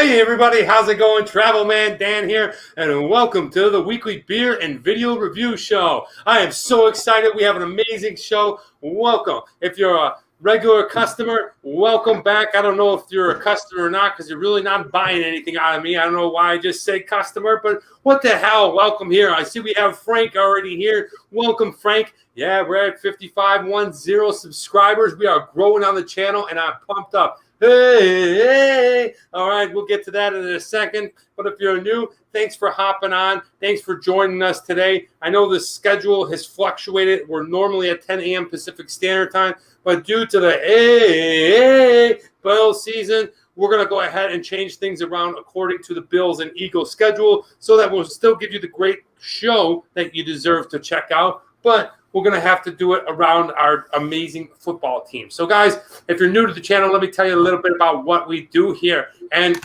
Hey everybody, how's it going? Travel Man Dan here, and welcome to the weekly beer and video review show. I am so excited. We have an amazing show. Welcome. If you're a regular customer, welcome back. I don't know if you're a customer or not because you're really not buying anything out of me. I don't know why I just say customer, but what the hell? Welcome here. I see we have Frank already here. Welcome, Frank. Yeah, we're at 5,510 subscribers. We are growing on the channel, and I'm pumped up. Hey. All right, we'll get to that in a second. But if you're new, thanks for hopping on. Thanks for joining us today. I know the schedule has fluctuated. We're normally at 10 a.m. Pacific Standard Time, but due to the Bills season, we're going to go ahead and change things around according to the Bills and Eagles schedule so that we'll still give you the great show that you deserve to check out. But we're going to have to do it around our amazing football team. So, guys, if you're new to the channel, let me tell you a little bit about what we do here. And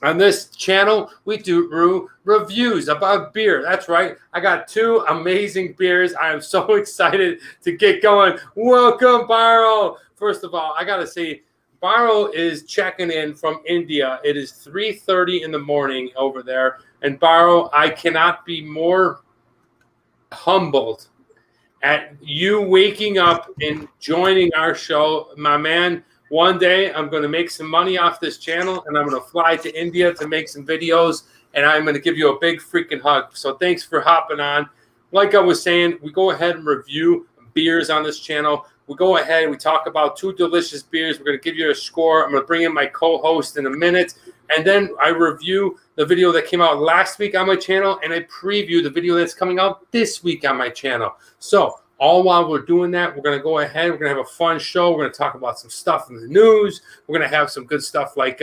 on this channel, we do reviews about beer. That's right. I got two amazing beers. I am so excited to get going. Welcome, Baro. First of all, I got to say, Baro is checking in from India. It is 3:30 in the morning over there. And, Baro, I cannot be more humbled at you waking up and joining our show. My man, one day I'm going to make some money off this channel, and I'm going to fly to India to make some videos, and I'm going to give you a big freaking hug. So thanks for hopping on. Like I was saying, we go ahead and review beers on this channel. We go ahead and we talk about two delicious beers. We're going to give you a score. I'm going to bring in my co-host in a minute, and then I review the video that came out last week on my channel, and I preview the video that's coming out this week on my channel. So all while we're doing that, we're going to go ahead. We're going to have a fun show. We're going to talk about some stuff in the news. We're going to have some good stuff like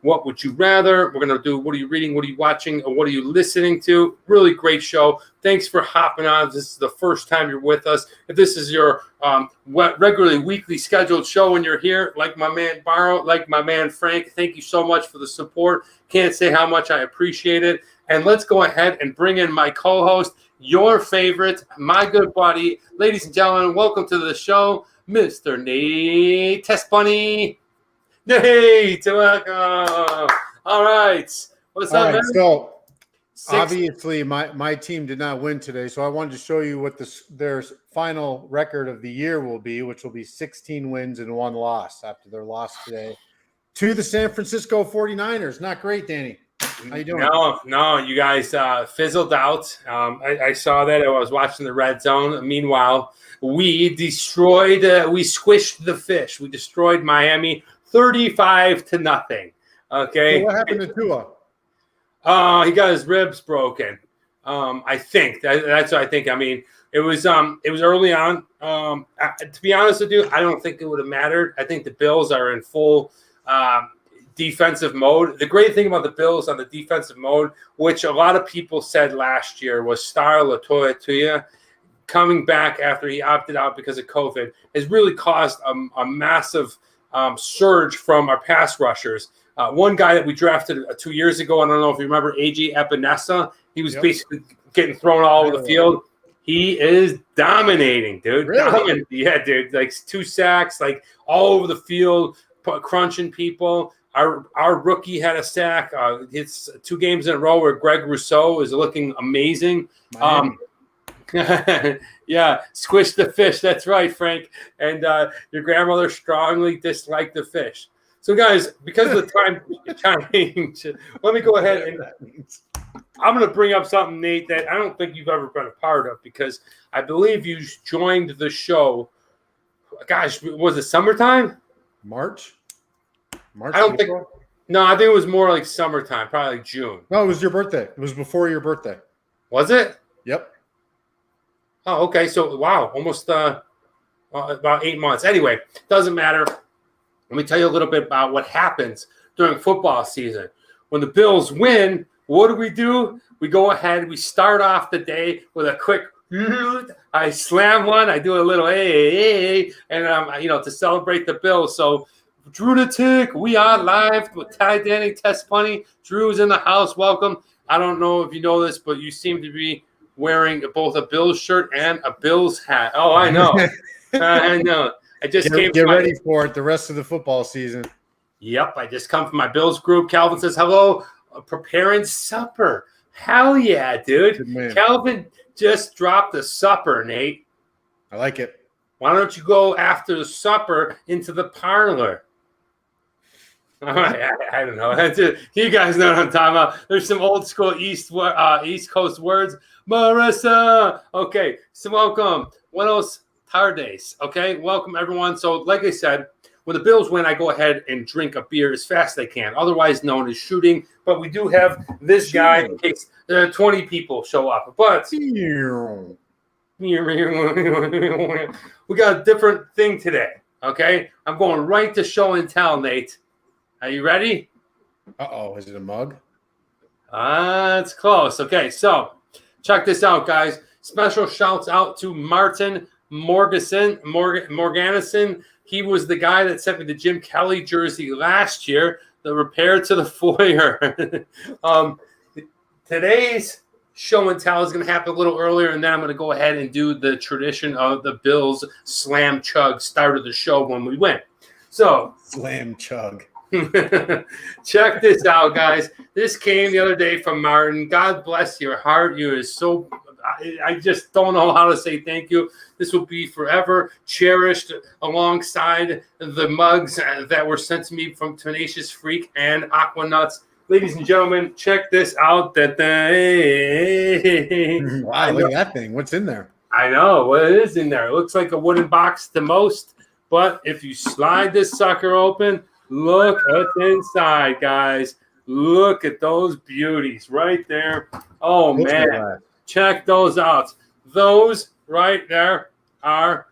what would you rather. We're going to do what are you reading, what are you watching, or what are you listening to. Really great show. Thanks for hopping on. If this is the first time you're with us, if this is your regularly weekly scheduled show and you're here, like my man Baro, like my man Frank, thank you so much for the support. Can't say how much I appreciate it. And let's go ahead and bring in my co-host, your favorite, my good buddy. Ladies and gentlemen, welcome to the show, Mr. Nate Test Bunny. Nate, welcome. All right. What's up, man? So obviously my team did not win today, so I wanted to show you what their final record of the year will be, which will be 16 wins and 1 loss after their loss today to the San Francisco 49ers. Not great, Danny. How you doing? No, you guys fizzled out. I saw that. I was watching the red zone. Meanwhile, we squished the fish. We destroyed Miami 35-0. Okay. So what happened to Tua? He got his ribs broken. I think that's what I think. I mean, it was early on. To be honest with you, I don't think it would have mattered. I think the Bills are in full defensive mode. The great thing about the Bills on the defensive mode, which a lot of people said last year, was Star Latoya coming back after he opted out because of COVID, has really caused a massive surge from our pass rushers. One guy that we drafted 2 years ago, I don't know if you remember, A.J. Epinesa, he was basically getting thrown all over the field. He is dominating, dude. Really? Yeah, dude. Like 2 sacks, like all over the field, crunching people. Our rookie had a sack. It's 2 games in a row where Greg Rousseau is looking amazing. Yeah, squish the fish. That's right, Frank. And your grandmother strongly disliked the fish. So, guys, because of the time change, let me go ahead and I'm going to bring up something, Nate, that I don't think you've ever been a part of because I believe you joined the show. Gosh, was it summertime? March. I don't think. No, I think it was more like summertime, probably like June. No, it was your birthday. It was before your birthday. Was it? Yep. Oh, okay. So, wow, almost about 8 months. Anyway, doesn't matter. Let me tell you a little bit about what happens during football season. When the Bills win, what do? We go ahead. We start off the day with a quick. I slam one. I do a little and to celebrate the Bills. So. Drew the Tick, we are live with Ty Danny Test Bunny. Drew's in the house. Welcome. I don't know if you know this, but you seem to be wearing both a Bills shirt and a Bills hat. Oh, I know. I know. I just get ready for it the rest of the football season. Yep, I just come from my Bills group. Calvin says, hello, preparing supper. Hell yeah, dude. Calvin just dropped the supper, Nate. I like it. Why don't you go after the supper into the parlor? All right, I don't know. You guys know what I'm talking about. There's some old school East Coast words. Marissa. Okay, so welcome. Buenos tardes. Okay, welcome everyone. So like I said, when the Bills win, I go ahead and drink a beer as fast as I can, otherwise known as shooting. But we do have this guy in case 20 people show up. But we got a different thing today, okay? I'm going right to show and tell, Nate. Are you ready? Uh-oh, is it a mug? It's close. Okay, so check this out, guys. Special shouts out to Martin Morganison. He was the guy that sent me the Jim Kelly jersey last year, the repair to the foyer. Today's show and tell is going to happen a little earlier, and then I'm going to go ahead and do the tradition of the Bills slam chug start of the show when we win. So slam chug. Check this out, guys. This came the other day from Martin. God bless your heart. You is so. I just don't know how to say thank you. This will be forever cherished alongside the mugs that were sent to me from Tenacious Freak and Aquanuts. Ladies and gentlemen, check this out. Wow, look at that thing. What's in there? I know what it is in there. It looks like a wooden box to most, but if you slide this sucker open, look what's inside, guys. Look at those beauties right there. Oh, man. Check those out. Those right there are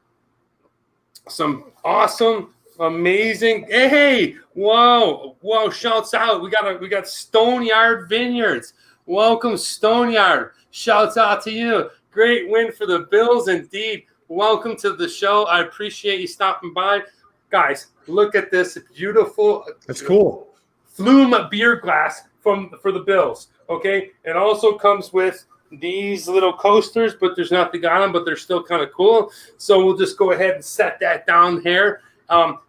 some awesome, amazing. Hey, whoa. Shouts out. We got Stoneyard Vineyards. Welcome, Stoneyard. Shouts out to you. Great win for the Bills, indeed. Welcome to the show. I appreciate you stopping by. Guys, look at this beautiful. That's cool. Flume beer glass for the Bills. Okay, it also comes with these little coasters, but there's nothing on them, but they're still kind of cool. So we'll just go ahead and set that down here.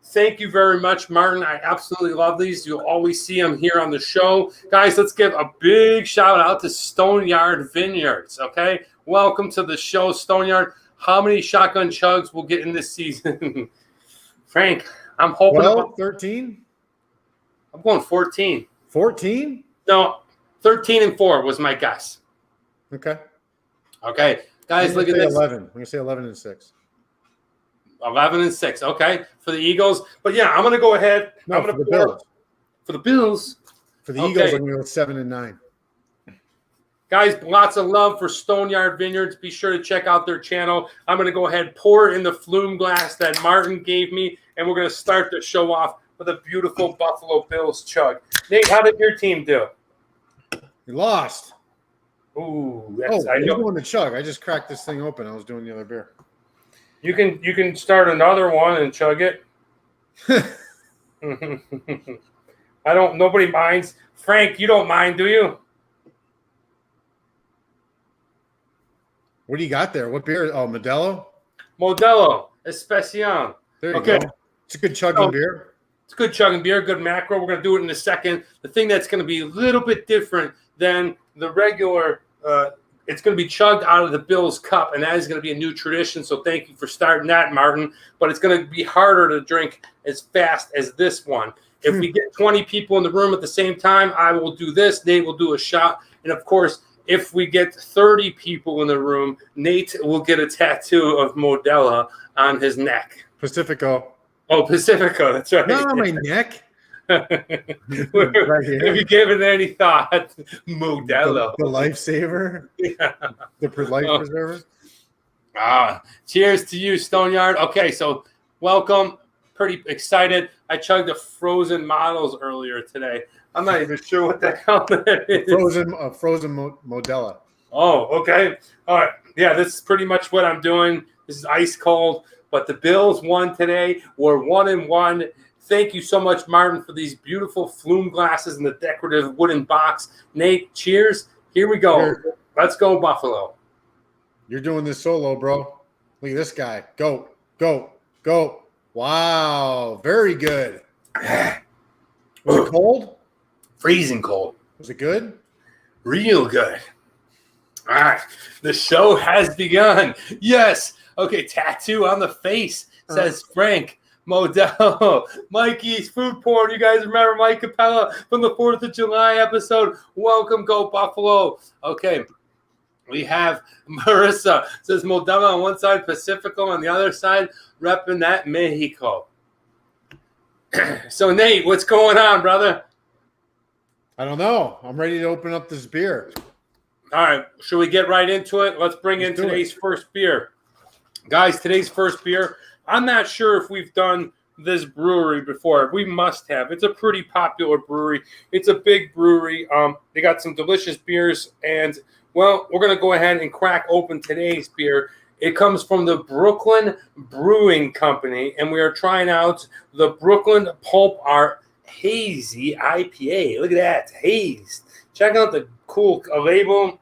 Thank you very much, Martin. I absolutely love these. You'll always see them here on the show. Guys, let's give a big shout out to Stoneyard Vineyards. Okay, welcome to the show, Stoneyard. How many shotgun chugs we'll get in this season? Frank, I'm hoping 13. I'm going 14. 14? No, 13 and 4 was my guess. Okay, guys, look at this. 11. I'm gonna say 11 and 6. 11 and 6. Okay, for the Eagles. But yeah, I'm gonna go ahead. No, for the Bills. For the Bills. For the Eagles, I'm gonna go 7 and 9. Guys, lots of love for Stoneyard Vineyards. Be sure to check out their channel. I'm gonna go ahead, pour in the flume glass that Martin gave me, and we're gonna start the show off with a beautiful Buffalo Bills chug. Nate, how did your team do? You lost. Ooh, you're going to chug. I just cracked this thing open. I was doing the other beer. You can start another one and chug it. Nobody minds. Frank, you don't mind, do you? What do you got there? What beer? Oh, Modelo Especial. There you go. It's a good chugging beer. It's a good chugging beer, good macro. We're going to do it in a second. The thing that's going to be a little bit different than the regular, it's going to be chugged out of the Bills cup, and that is going to be a new tradition. So thank you for starting that, Martin. But it's going to be harder to drink as fast as this one. If we get 20 people in the room at the same time, I will do this. Nate will do a shot. And, of course, if we get 30 people in the room, Nate will get a tattoo of Modelo on his neck. Pacifico. Oh, Pacifico. That's right. Not on my neck. Have you given any thought? Modelo. The lifesaver? Yeah. The life preserver? Cheers to you, Stoneyard. Okay, so welcome. Pretty excited. I chugged a frozen models earlier today. I'm not even sure what the hell that is. Frozen Modelo. Oh, okay. All right. Yeah, this is pretty much what I'm doing. This is ice cold. But the Bills won today. We're 1-1. Thank you so much, Martin, for these beautiful flume glasses and the decorative wooden box. Nate, cheers. Here we go. Let's go, Buffalo. You're doing this solo, bro. Look at this guy. Go, go, go. Wow. Very good. Was it cold? Freezing cold. Was it good? Real good. All right. The show has begun. Yes. Okay. Tattoo on the face, says Frank Modell. Mikey's food porn. You guys remember Mike Capella from the 4th of July episode? Welcome, go Buffalo. Okay. We have Marissa, says Modelo on one side, Pacifico on the other side, repping that Mexico. So, Nate, what's going on, brother? I don't know. I'm ready to open up this beer. All right. Should we get right into it? Let's bring in today's first beer. Guys, today's first beer, I'm not sure if we've done this brewery before. We must have. It's a pretty popular brewery. It's a big brewery. They got some delicious beers, and well, we're going to go ahead and crack open today's beer. It comes from the Brooklyn Brewing Company, and we are trying out the Brooklyn Pulp Art Hazy IPA. Look at that, haze. Check out the cool label.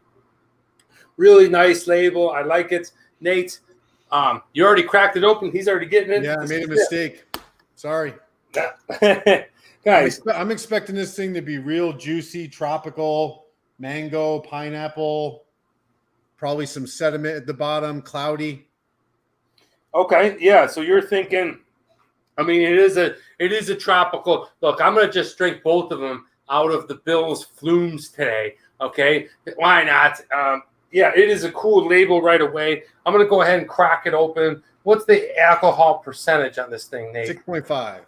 Really nice label. I like it. Nate, you already cracked it open. He's already getting it. Yeah, I made a mistake. Sorry. Guys. I'm expecting this thing to be real juicy, tropical, mango, pineapple, probably some sediment at the bottom, cloudy. Okay, yeah. So you're thinking, I mean, it is a tropical. Look, I'm gonna just drink both of them out of the Bill's Flumes today. Okay, why not? Yeah, it is a cool label right away. I'm gonna go ahead and crack it open. What's the alcohol percentage on this thing, Nate? 6.5.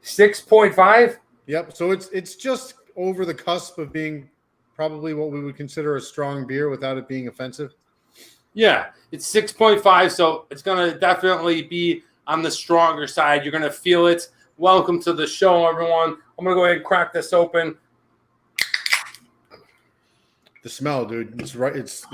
6.5. Yep. So it's just over the cusp of being probably what we would consider a strong beer without it being offensive. Yeah, it's 6.5, so it's going to definitely be on the stronger side. You're going to feel it. Welcome to the show, everyone. I'm going to go ahead and crack this open. The smell, dude. It's right. It's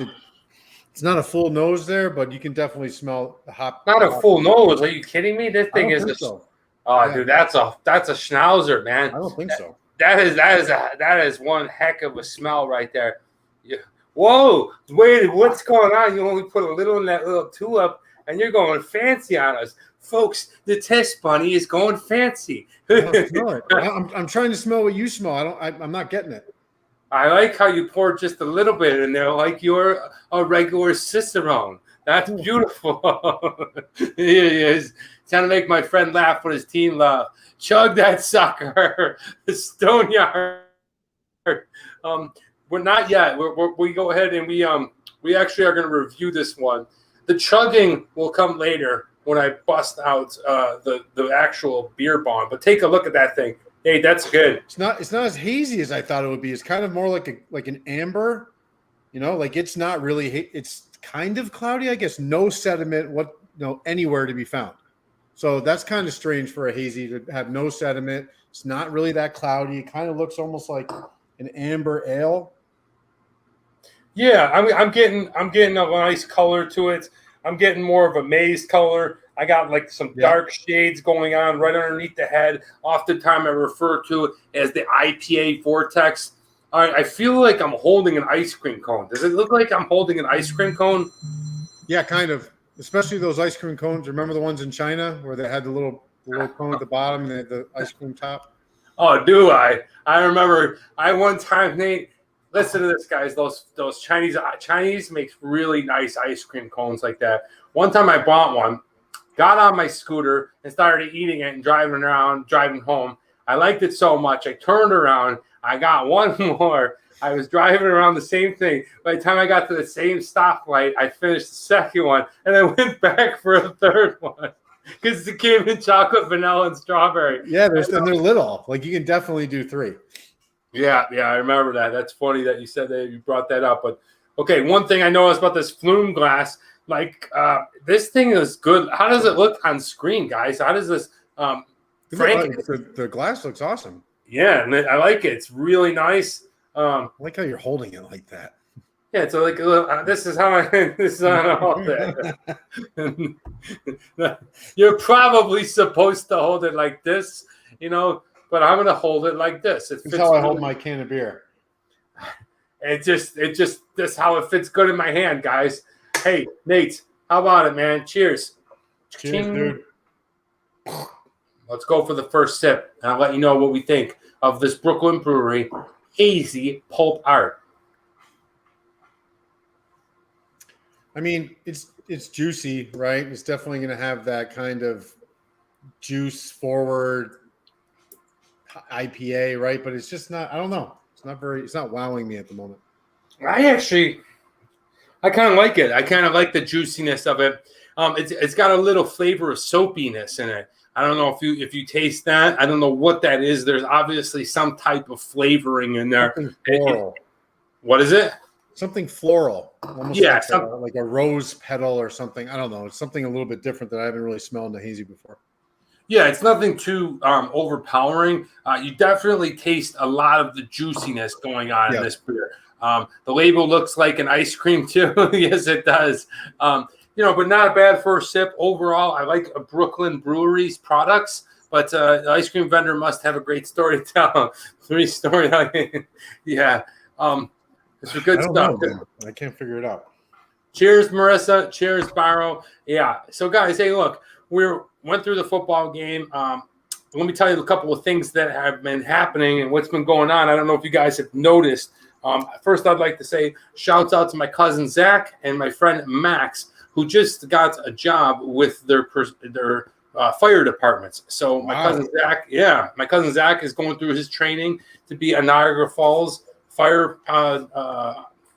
not a full nose there, but you can definitely smell the hop. Not a full nose. Are you kidding me? This thing is so. Oh, yeah. Dude, that's a schnauzer, man. I don't think so. That is one heck of a smell right there. Yeah. Whoa, wait, what's going on? You only put a little in that little tulip, and you're going fancy on us, folks. The test bunny is going fancy. I'm trying to smell what you smell. I'm not getting it. I like how you poured just a little bit in there, like you're a regular Cicerone. That's beautiful. He is trying to make my friend laugh with his team laugh. Chug that sucker, Stoneyard. We're not yet. We go ahead and we actually are going to review this one. The chugging will come later when I bust out the actual beer bong. But take a look at that thing. Hey, that's good. It's not as hazy as I thought it would be. It's kind of more like an amber. You know, like it's not really. It's kind of cloudy, I guess. No sediment. Anywhere to be found. So that's kind of strange for a hazy to have no sediment. It's not really that cloudy. It kind of looks almost like an amber ale. Yeah, I'm getting a nice color to it. I'm getting more of a maize color. I got like some dark shades going on right underneath the head. Oftentimes I refer to it as the IPA vortex. All right, I feel like I'm holding an ice cream cone. Does it look like I'm holding an ice cream cone? Yeah, kind of. Especially those ice cream cones. Remember the ones in China where they had the little cone at the bottom and they had the ice cream top? Oh, do I? I remember one time, Nate, listen to this, guys. Those Chinese makes really nice ice cream cones like that. One time I bought one, got on my scooter and started eating it and driving home. I liked it so much. I turned around. I got one more. I was driving around the same thing. By the time I got to the same stoplight, I finished the second one, and I went back for a third one because it came in chocolate, vanilla, and strawberry. Yeah, they're little. Like you can definitely do 3. Yeah, I remember that. That's funny that you said that you brought that up. But okay, one thing I know is about this Flume glass. Like this thing is good. How does it look on screen, guys? How does this? Frank, the glass looks awesome. Yeah, and I like it. It's really nice. I like how you're holding it like that. Yeah, so like this is how I hold it. You're probably supposed to hold it like this, but I'm gonna hold it like this. That's how I hold my can of beer. It just that's how it fits good in my hand, guys. Hey, Nate, how about it, man? Cheers. Cheers, dude. Let's go for the first sip, and I'll let you know what we think of this Brooklyn Brewery Hazy Pulp Art. I mean, it's juicy, right? It's definitely going to have that kind of juice forward IPA, right? But it's just not. I don't know. It's not wowing me at the moment. I kind of like it. I kind of like the juiciness of it. It's got a little flavor of soapiness in it. I don't know if you taste that. I don't know what that is. There's obviously some type of flavoring in there. Something floral. What is it? Something floral, almost like a rose petal or something. I don't know. It's something a little bit different that I haven't really smelled in a hazy before. Yeah, it's nothing too overpowering. You definitely taste a lot of the juiciness going on in this beer. The label looks like an ice cream too. Yes, it does. But not a bad first sip overall. I like Brooklyn Brewery's products, but the ice cream vendor must have a great story to tell. Yeah. It's a good stuff. I can't figure it out. Cheers, Marissa. Cheers, Barrow. Yeah. So, guys, hey, look, we went through the football game. Let me tell you a couple of things that have been happening and what's been going on. I don't know if you guys have noticed. First, I'd like to say shouts out to my cousin Zach and my friend Max, who just got a job with their fire departments. So my cousin Zach is going through his training to be a Niagara Falls fire.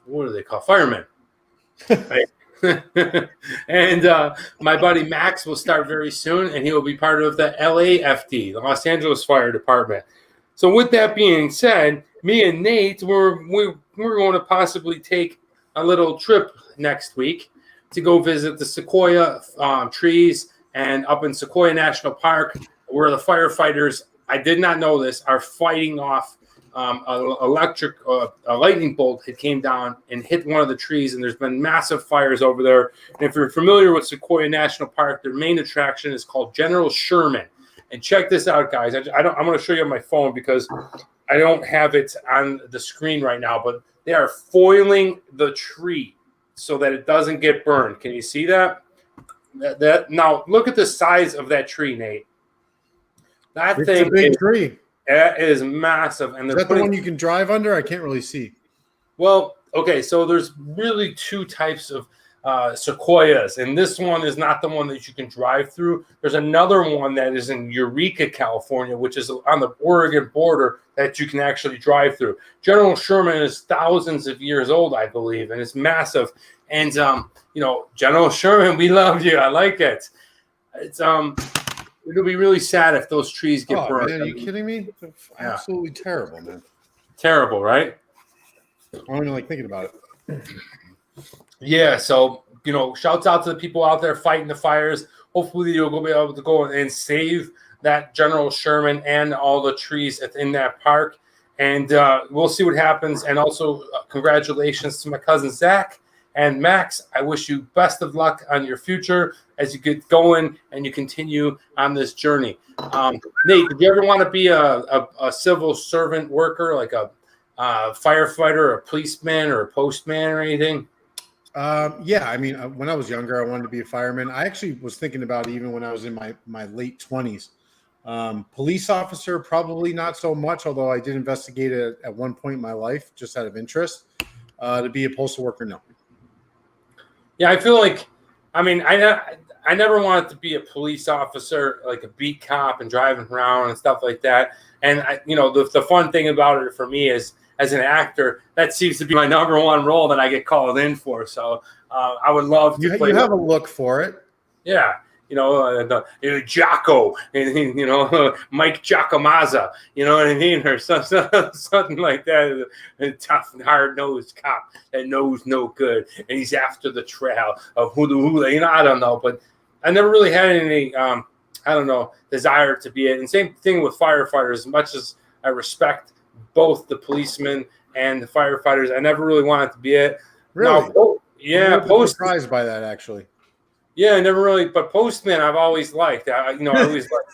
What do they call firemen? And my buddy Max will start very soon, and he will be part of the LAFD, the Los Angeles Fire Department. So with that being said, me and Nate, we're going to possibly take a little trip next week to go visit the sequoia trees, and up in Sequoia National Park, where the firefighters, I did not know this, are fighting off a lightning bolt had came down and hit one of the trees, and there's been massive fires over there. And if you're familiar with Sequoia National Park, their main attraction is called General Sherman. And check this out, guys. I'm going to show you on my phone because I don't have it on the screen right now, but they are foiling the tree so that it doesn't get burned. Can you see that? Now look at the size of that tree, Nate. It's a big tree. That is massive. And is that the one you can drive under? I can't really see. Well, okay, so there's really two types of sequoias, and this one is not the one that you can drive through. There's another one that is in Eureka, California, which is on the Oregon border that you can actually drive through. General Sherman is thousands of years old, I believe, and it's massive. And General Sherman, we love you. I like it. It's it'll be really sad if those trees get burned. Man, are you kidding me? Absolutely terrible, man. Terrible, right? I don't even like thinking about it. Yeah, so, shouts out to the people out there fighting the fires. Hopefully you'll be able to go and save that General Sherman and all the trees in that park. And we'll see what happens. And also, congratulations to my cousin Zach and Max. I wish you best of luck on your future as you get going and you continue on this journey. Nate, did you ever want to be a civil servant worker, like a firefighter, or a policeman, or a postman, or anything? Yeah, I mean, when I was younger, I wanted to be a fireman. I actually was thinking about it even when I was in my late 20s. Police officer, probably not so much, although I did investigate it at one point in my life just out of interest. To be a postal worker, no. Yeah, I feel like, I never wanted to be a police officer, like a beat cop and driving around and stuff like that. And, the fun thing about it for me is, as an actor, that seems to be my number one role that I get called in for. So I would love to play. You have a look for it. Yeah. Jocko, and Mike Giacomazza, you know what I mean? Or something like that. A tough, hard-nosed cop that knows no good, and he's after the trail of hula. I don't know. But I never really had any, desire to be it. And same thing with firefighters. As much as I respect both the policemen and the firefighters, I never really wanted to be it. Really? Now, I'm surprised by that, actually. Yeah, I never really, but postman I've always liked. I always liked.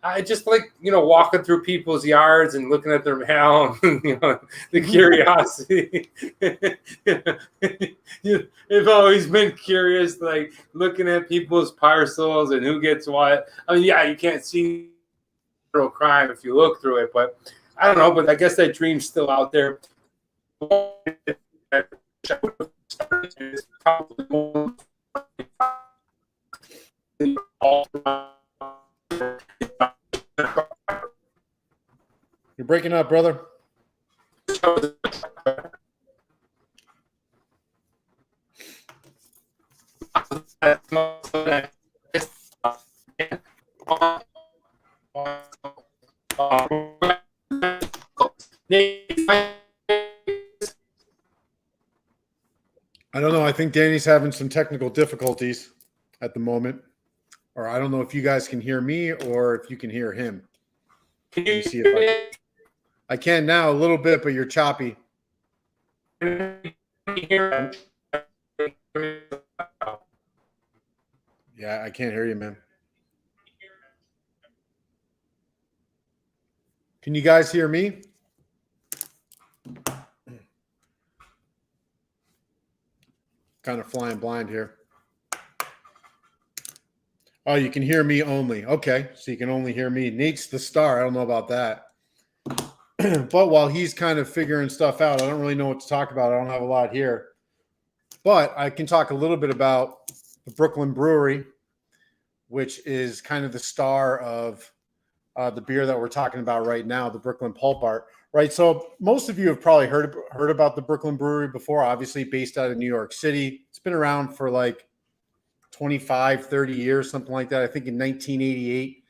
I just like, walking through people's yards and looking at their mail, and, the curiosity. I've always been curious, like looking at people's parcels and who gets what. You can't see federal crime if you look through it. But I don't know. But I guess that dream's still out there. You're breaking up, brother. I don't know. I think Danny's having some technical difficulties at the moment. Or I don't know if you guys can hear me or if you can hear him. Can Let you me see if I can now a little bit, but you're choppy. hear? Yeah, I can't hear you, man. Can you guys hear me? Kind of flying blind here. Oh, you can hear me only. Okay, so you can only hear me. Nate's the star. I don't know about that. But while he's kind of figuring stuff out, I don't really know what to talk about. I don't have a lot here. But I can talk a little bit about the Brooklyn Brewery, which is kind of the star of the beer that we're talking about right now, the Brooklyn Pulp Art. Right, so most of you have probably heard about the Brooklyn Brewery before, obviously based out of New York City. It's been around for like 25, 30 years, something like that. I think in 1988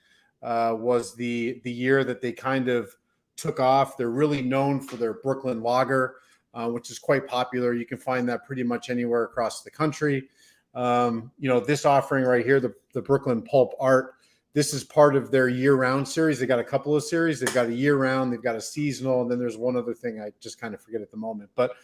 was the year that they kind of took off. They're really known for their Brooklyn Lager, which is quite popular. You can find that pretty much anywhere across the country. This offering right here, the Brooklyn Pulp Art, this is part of their year-round series. They got a couple of series. They've got a year-round, they've got a seasonal, and then there's one other thing I just kind of forget at the moment. But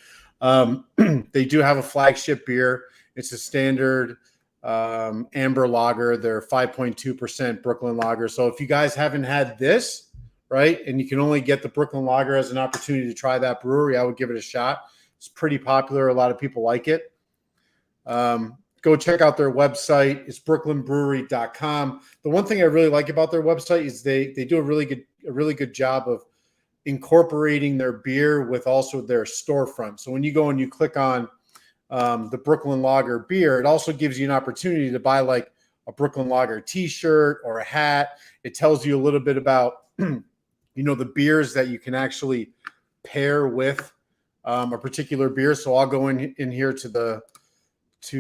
they do have a flagship beer. It's a standard amber lager. They're 5.2% Brooklyn Lager. So if you guys haven't had this, right, and you can only get the Brooklyn Lager as an opportunity to try that brewery, I would give it a shot. It's pretty popular. A lot of people like it. Go check out their website. It's brooklynbrewery.com. The one thing I really like about their website is they do a really good job of incorporating their beer with also their storefront. So when you go and you click on the Brooklyn Lager beer, it also gives you an opportunity to buy like a Brooklyn Lager t-shirt or a hat. It tells you a little bit about the beers that you can actually pair with a particular beer. So I'll go in here to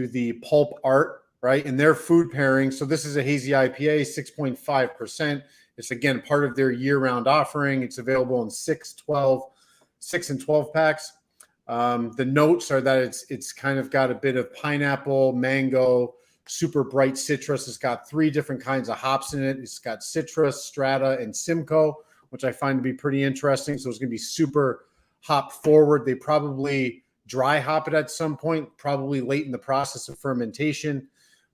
the Pulp Art, right? And their food pairing. So this is a Hazy IPA, 6.5%. It's again part of their year-round offering. It's available in 6 and 12 packs. The notes are that it's kind of got a bit of pineapple, mango, super bright citrus. It's got 3 different kinds of hops in it. It's got citrus, strata, and Simcoe, which I find to be pretty interesting. So it's going to be super hop forward. They probably dry hop it at some point, probably late in the process of fermentation.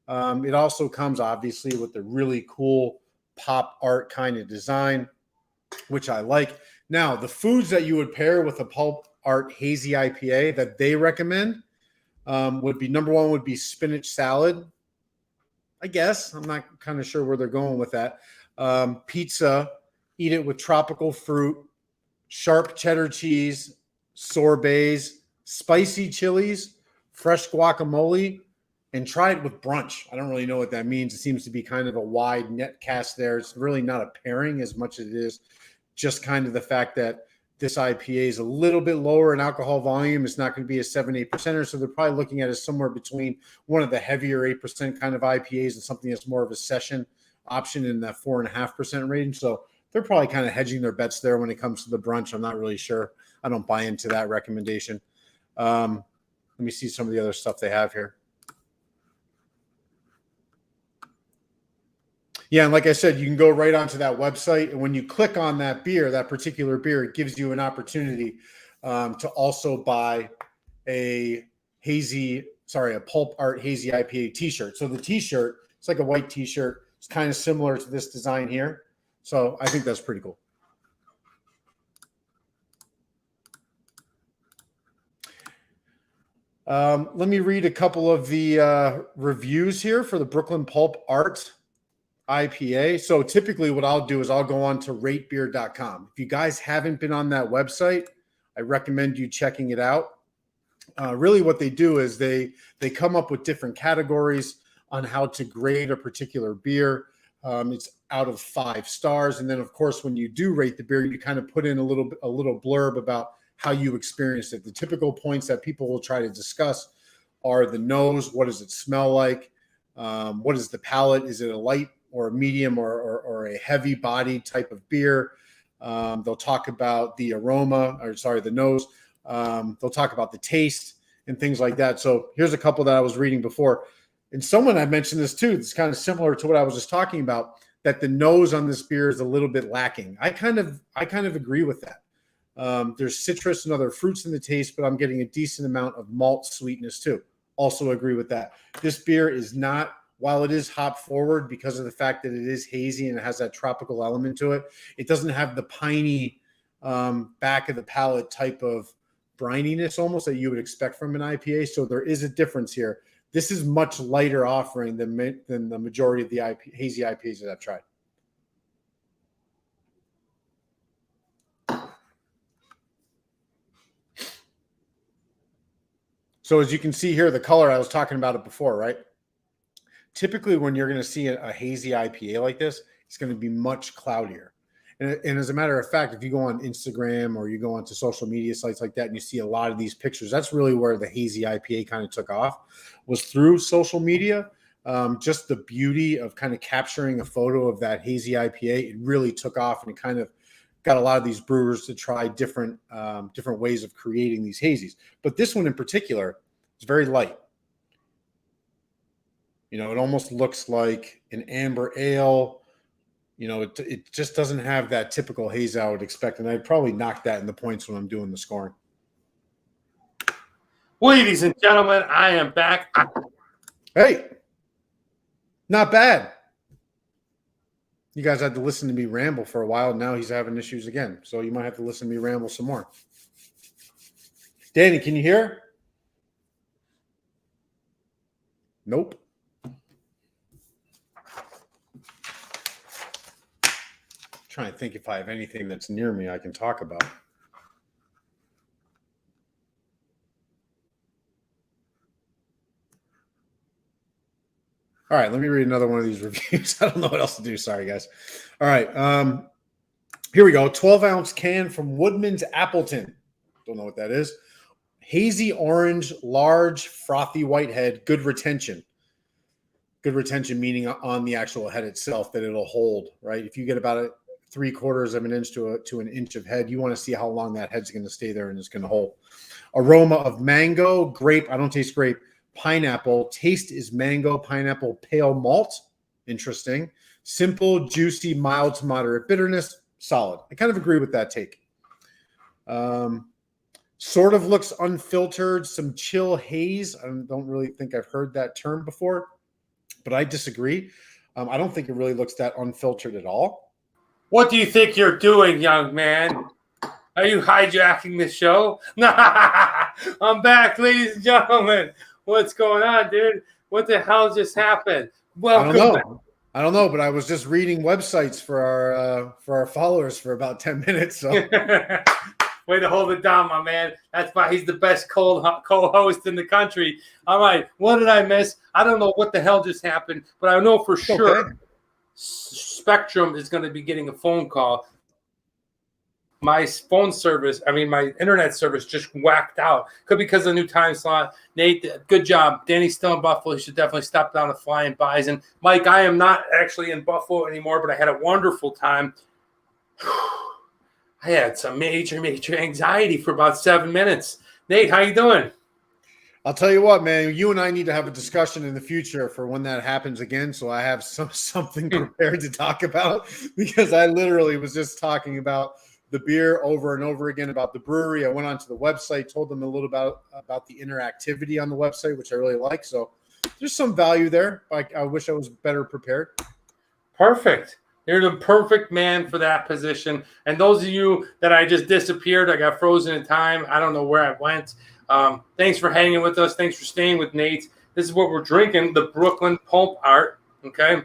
It also comes obviously with the really cool pop art kind of design, which I like. Now, the foods that you would pair with a Pulp Art Hazy IPA that they recommend would be, number one would be spinach salad. I guess I'm not kind of sure where they're going with that. Pizza, eat it with tropical fruit, sharp cheddar cheese, sorbets, spicy chilies, fresh guacamole, and try it with brunch. I don't really know what that means. It seems to be kind of a wide net cast there. It's really not a pairing as much as it is just kind of the fact that this IPA is a little bit lower in alcohol volume. It's not going to be a 7-8%er, so they're probably looking at it somewhere between one of the heavier 8% kind of IPAs and something that's more of a session option in that 4.5% range. So they're probably kind of hedging their bets there when it comes to the brunch. I'm not really sure. I don't buy into that recommendation. Let me see some of the other stuff they have here. Yeah, and like I said, you can go right onto that website, and when you click on that beer, that particular beer, it gives you an opportunity to also buy a Pulp Art Hazy IPA t-shirt. So the t-shirt, it's like a white t-shirt. It's kind of similar to this design here. So I think that's pretty cool. Let me read a couple of the reviews here for the Brooklyn Pulp Art IPA. So typically what I'll do is I'll go on to ratebeer.com. If you guys haven't been on that website, I recommend you checking it out. Really what they do is they come up with different categories on how to grade a particular beer. It's out of 5 stars. And then of course, when you do rate the beer, you kind of put in a little blurb about how you experienced it. The typical points that people will try to discuss are the nose. What does it smell like? What is the palate? Is it a light or a medium or a heavy body type of beer? They'll talk about the aroma, the nose. They'll talk about the taste and things like that. So here's a couple that I was reading before. And someone had mentioned this too. It's kind of similar to what I was just talking about, that the nose on this beer is a little bit lacking. I kind of agree with that. There's citrus and other fruits in the taste, but I'm getting a decent amount of malt sweetness too. Also agree with that. This beer is not, while it is hop forward because of the fact that it is hazy and it has that tropical element to it, it doesn't have the piney back of the palate type of brininess almost that you would expect from an IPA. So there is a difference here. This is much lighter offering than the majority of the hazy IPAs that I've tried. So as you can see here, the color, I was talking about it before, right? Typically when you're going to see a hazy IPA like this, it's going to be much cloudier. And as a matter of fact, if you go on Instagram or you go onto social media sites like that and you see a lot of these pictures, that's really where the hazy IPA kind of took off, was through social media. Just the beauty of kind of capturing a photo of that hazy IPA, it really took off, and it kind of got a lot of these brewers to try different ways of creating these hazies. But this one in particular is very light. You know, it almost looks like an amber ale. You know, it just doesn't have that typical haze I would expect, and I'd probably knock that in the points when I'm doing the scoring. Ladies and gentlemen, I am back. Hey, not bad. You guys had to listen to me ramble for a while. Now he's having issues again, so you might have to listen to me ramble some more. Danny, can you hear? Nope. Trying to think if I have anything that's near me I can talk about. All right, let me read another one of these reviews. I don't know what else to do. Sorry, guys. All right, here we go. 12-ounce can from Woodman's Appleton. Don't know what that is. Hazy orange, large, frothy white head. Good retention. Good retention meaning on the actual head itself that it'll hold, right? If you get about 3/4 of an inch to an inch of head, you want to see how long that head's going to stay there and it's going to hold. Aroma of mango, grape. I don't taste grape. Pineapple. Taste is mango, pineapple, pale malt. Interesting. Simple, juicy, mild to moderate bitterness. Solid. I kind of agree with that take. Sort of looks unfiltered. Some chill haze. I don't really think I've heard that term before, but I disagree. I don't think it really looks that unfiltered at all. What do you think you're doing, young man? Are you hijacking the show? I'm back, ladies and gentlemen. What's going on, dude? What the hell just happened? Welcome. I don't know, but I was just reading websites for our followers for about 10 minutes. So. Way to hold it down, my man. That's why he's the best co-host in the country. All right, what did I miss? I don't know what the hell just happened, but I know for sure okay. Spectrum is going to be getting a phone call. My phone service, my internet service just whacked out. Could be because of the new time slot. Nate, good job. Danny's still in Buffalo. He should definitely stop down to Flying Bison. Mike, I am not actually in Buffalo anymore, but I had a wonderful time. I had some major anxiety for about 7 minutes. Nate, how you doing? I'll tell you what, man. You and I need to have a discussion in the future for when that happens again, so I have something prepared to talk about, because I literally was just talking about the beer over and over again, about the brewery. I went onto the website, told them a little about the interactivity on the website, which I really like. So there's some value there. I wish I was better prepared. Perfect. You're the perfect man for that position. And those of you that I just disappeared, I got frozen in time. I don't know where I went. Thanks for hanging with us. Thanks for staying with Nate. This is what we're drinking, the Brooklyn Pulp Art. Okay.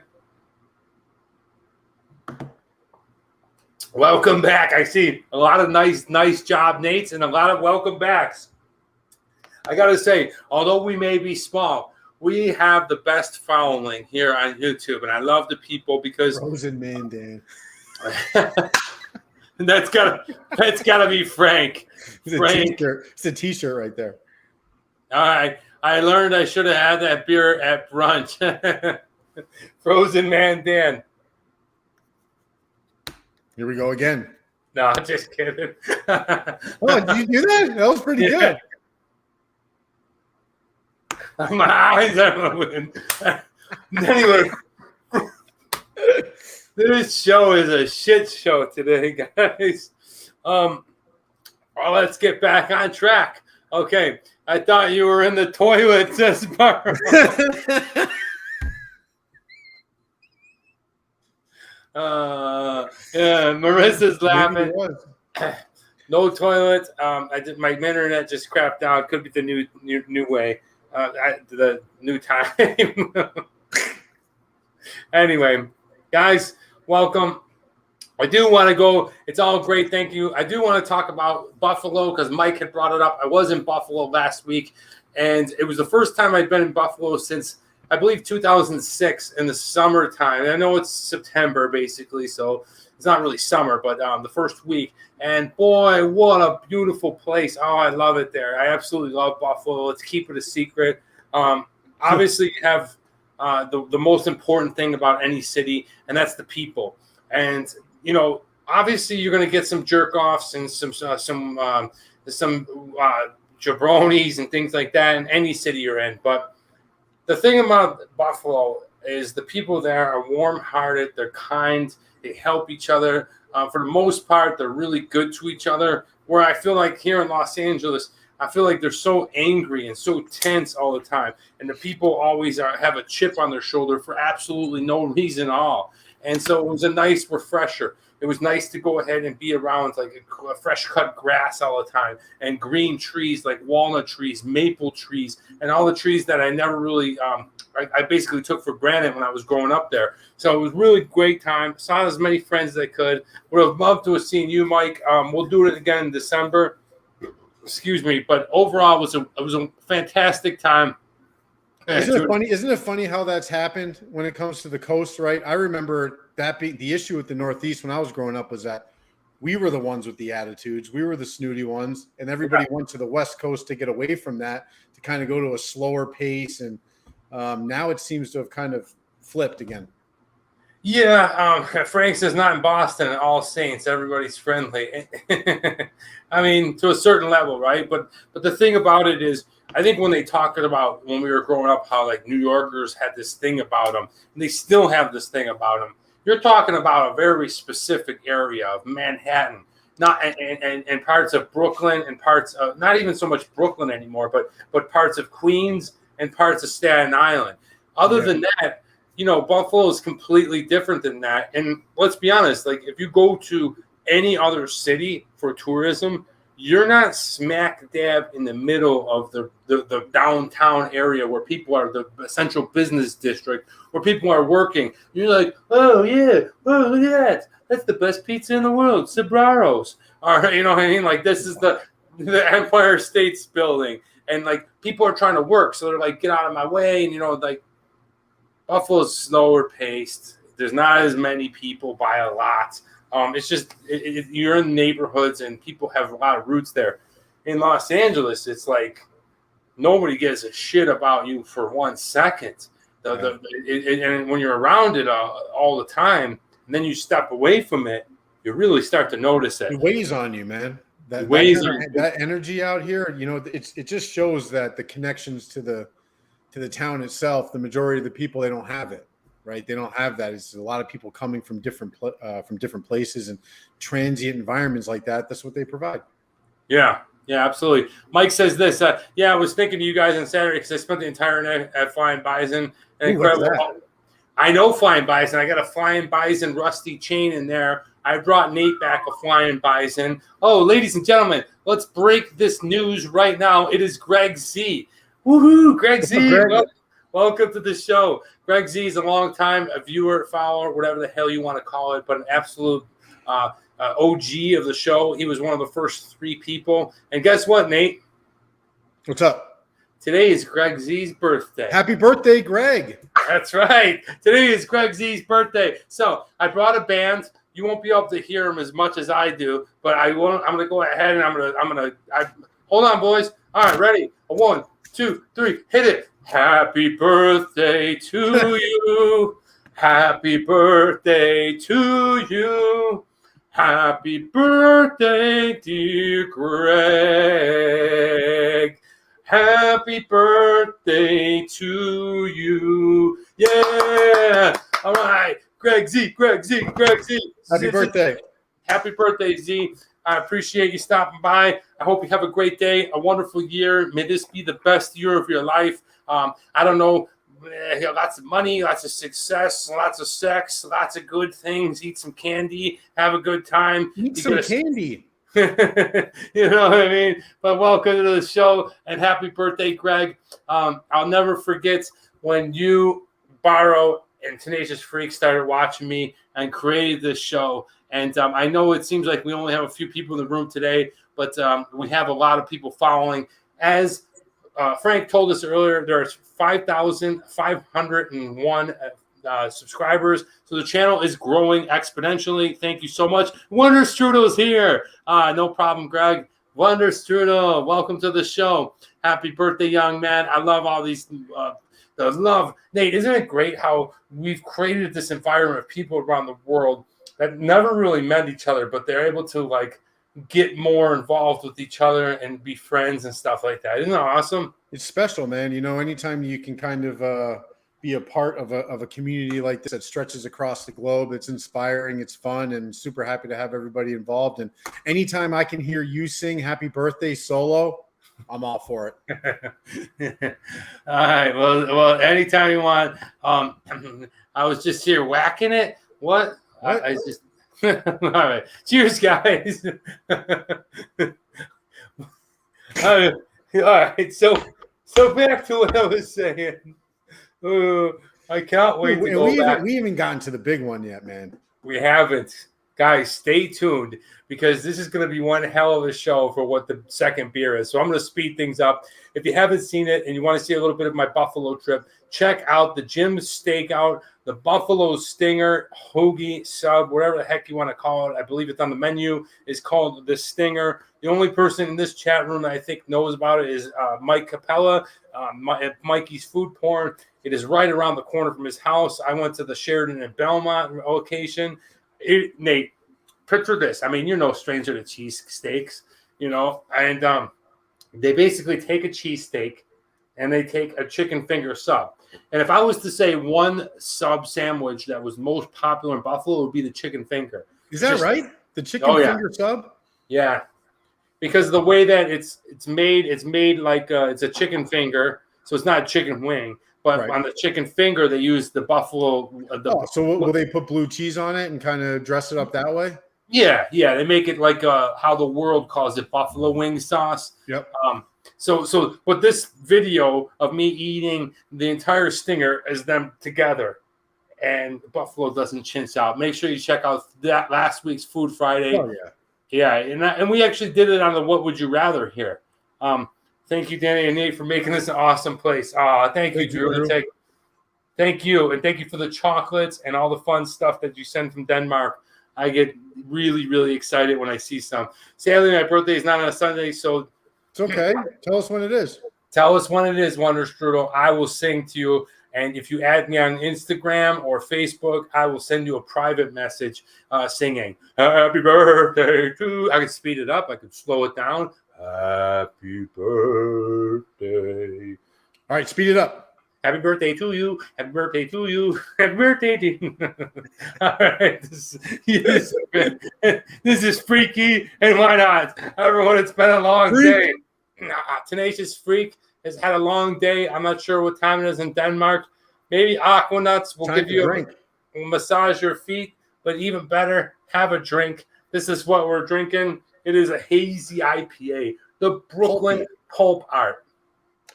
Welcome back. I see a lot of nice job, Nates, and a lot of welcome backs. I got to say, although we may be small, we have the best following here on YouTube, and I love the people because Frozen Man Dan. that's gotta be Frank. It's a t-shirt right there. All right. I learned I should have had that beer at brunch. Frozen Man Dan. Here we go again. No, just kidding. Oh, did you do that? That was pretty good. My eyes are moving. Anyway, this show is a shit show today, guys. Well, let's get back on track. Okay, I thought you were in the toilet, says Barbara. Yeah, Marissa's laughing. No toilet. My internet just crapped out. Could be the new way. The new time. Anyway, guys, welcome. I do want to go. It's all great. Thank you. I do want to talk about Buffalo because Mike had brought it up. I was in Buffalo last week, and it was the first time I'd been in Buffalo since, I believe, 2006 in the summertime. I know it's September, basically, so it's not really summer, but the first week. And, boy, what a beautiful place. Oh, I love it there. I absolutely love Buffalo. Let's keep it a secret. Obviously, you have the most important thing about any city, and that's the people. And, you know, obviously you're going to get some jerk-offs and some jabronis and things like that in any city you're in. But the thing about Buffalo is the people there are warm-hearted. They're kind. They help each other. For the most part, they're really good to each other. Where I feel like here in Los Angeles, I feel like they're so angry and so tense all the time. And the people always have a chip on their shoulder for absolutely no reason at all. And so it was a nice refresher. It was nice to go ahead and be around like a fresh cut grass all the time and green trees like walnut trees, maple trees, and all the trees that I never really, I basically took for granted when I was growing up there. So it was really great time. Saw as many friends as I could. Would have loved to have seen you, Mike. We'll do it again in December. Excuse me. But overall, it was a fantastic time. Isn't it funny how that's happened when it comes to the coast, right? I remember that being the issue with the Northeast when I was growing up was that we were the ones with the attitudes. We were the snooty ones, and everybody went to the West Coast to get away from that, to kind of go to a slower pace. And now it seems to have kind of flipped again. Yeah, Frank says not in Boston and All Saints. Everybody's friendly. I mean, to a certain level, right? But the thing about it is, I think when they talked about when we were growing up, how like New Yorkers had this thing about them, and they still have this thing about them. You're talking about a very specific area of Manhattan, not and parts of Brooklyn and parts of not even so much Brooklyn anymore, but parts of Queens and parts of Staten Island. Other than that, you know, Buffalo is completely different than that. And let's be honest, like if you go to any other city for tourism, you're not smack dab in the middle of the downtown area where people are, the central business district where people are working. You're like, oh yeah, oh look at that, that's the best pizza in the world, Sabraros. Or you know what I mean? Like this is the Empire State's building, and like people are trying to work, so they're like, get out of my way, and you know, like Buffalo's slower paced. There's not as many people by a lot. It's just you're in neighborhoods and people have a lot of roots there. In Los Angeles, it's like nobody gives a shit about you for 1 second. And when you're around it all the time, and then you step away from it, you really start to notice it. It weighs on you, man. That energy out here, you know, it just shows that the connections to the town itself, the majority of the people, they don't have it. Right, they don't have that. It's a lot of people coming from different places and transient environments like that. That's what they provide. Yeah, absolutely. Mike says this. I was thinking of you guys on Saturday because I spent the entire night at Flying Bison. And incredible. I know Flying Bison. I got a Flying Bison rusty chain in there. I brought Nate back a Flying Bison. Oh, ladies and gentlemen, let's break this news right now. It is Greg Z. Woohoo, Greg Z. Welcome to the show. Greg Z is a long time, a viewer, follower, whatever the hell you want to call it, but an absolute OG of the show. He was one of the first 3 people. And guess what, Nate? What's up? Today is Greg Z's birthday. Happy birthday, Greg. That's right. Today is Greg Z's birthday. So I brought a band. You won't be able to hear them as much as I do, but I'm going to go ahead and hold on, boys. All right, ready? 1, 2, 3, hit it. Happy birthday to you. Happy birthday to you. Happy birthday, dear Greg. Happy birthday to you. Yeah. All right. Greg Z. Happy birthday. Happy birthday, Z. I appreciate you stopping by. I hope you have a great day, a wonderful year. May this be the best year of your life. I don't know, lots of money, lots of success, lots of sex, lots of good things. Eat some candy, have a good time. Eat some candy. You know what I mean? But welcome to the show and happy birthday, Greg. I'll never forget when you, Barrow, and Tenacious Freak started watching me and created this show. And I know it seems like we only have a few people in the room today, but we have a lot of people following. As Frank told us earlier, there's 5,501 subscribers. So the channel is growing exponentially. Thank you so much. Wonder Strudel's here. No problem, Greg. Wonder Strudel, welcome to the show. Happy birthday, young man. I love all these the love. Nate, isn't it great how we've created this environment of people around the world that never really met each other, but they're able to like get more involved with each other and be friends and stuff like that. Isn't that awesome? It's special, man. You know, anytime you can kind of be a part of a community like this that stretches across the globe, it's inspiring, it's fun, and super happy to have everybody involved. And anytime I can hear you sing happy birthday solo, I'm all for it. All right. Well, anytime you want. I was just here whacking it. What? I just. All right. Cheers, guys. All right. So back to what I was saying. I can't wait to go back. We haven't gotten to the big one yet, man. We haven't. Guys, stay tuned because this is going to be one hell of a show for what the second beer is. So I'm going to speed things up. If you haven't seen it and you want to see a little bit of my Buffalo trip, check out the Jim's Stakeout, the Buffalo Stinger, hoagie, sub, whatever the heck you want to call it. I believe it's on the menu. It's called the Stinger. The only person in this chat room that I think knows about it is Mike Capella, Mikey's Food Porn. It is right around the corner from his house. I went to the Sheridan and Belmont location. Nate, picture this. I mean, you're no stranger to cheesesteaks, you know, and they basically take a cheesesteak and they take a chicken finger sub. And if I was to say one sub sandwich that was most popular in Buffalo, it would be the chicken finger. Is that right? The chicken finger sub? Yeah. Because the way that it's made like it's a chicken finger, so it's not a chicken wing. But on the chicken finger, they use the buffalo. So will they put blue cheese on it and kind of dress it up that way? Yeah. They make it like how the world calls it, buffalo wing sauce. Yep. But this video of me eating the entire stinger is them together, and buffalo doesn't chintz out. Make sure you check out that last week's Food Friday. Oh yeah. Yeah, and we actually did it on the What Would You Rather here. Thank you, Danny and Nate, for making this an awesome place. Thank you, Drew. Thank you. And thank you for the chocolates and all the fun stuff that you send from Denmark. I get really, really excited when I see some. Sadly, my birthday is not on a Sunday, so... It's okay. Tell us when it is. Tell us when it is, Wonder Strudel. I will sing to you. And if you add me on Instagram or Facebook, I will send you a private message singing, Happy birthday to... I can speed it up. I can slow it down. Happy birthday. All right, speed it up. Happy birthday to you. Happy birthday to you. Happy birthday to you. All right. This is freaky, and why not? Everyone, it's been a long day. Tenacious Freak has had a long day. I'm not sure what time it is in Denmark. Maybe Aquanuts will give you a drink. We'll massage your feet, but even better, have a drink. This is what we're drinking. It is a Hazy IPA, the Brooklyn Pulp art.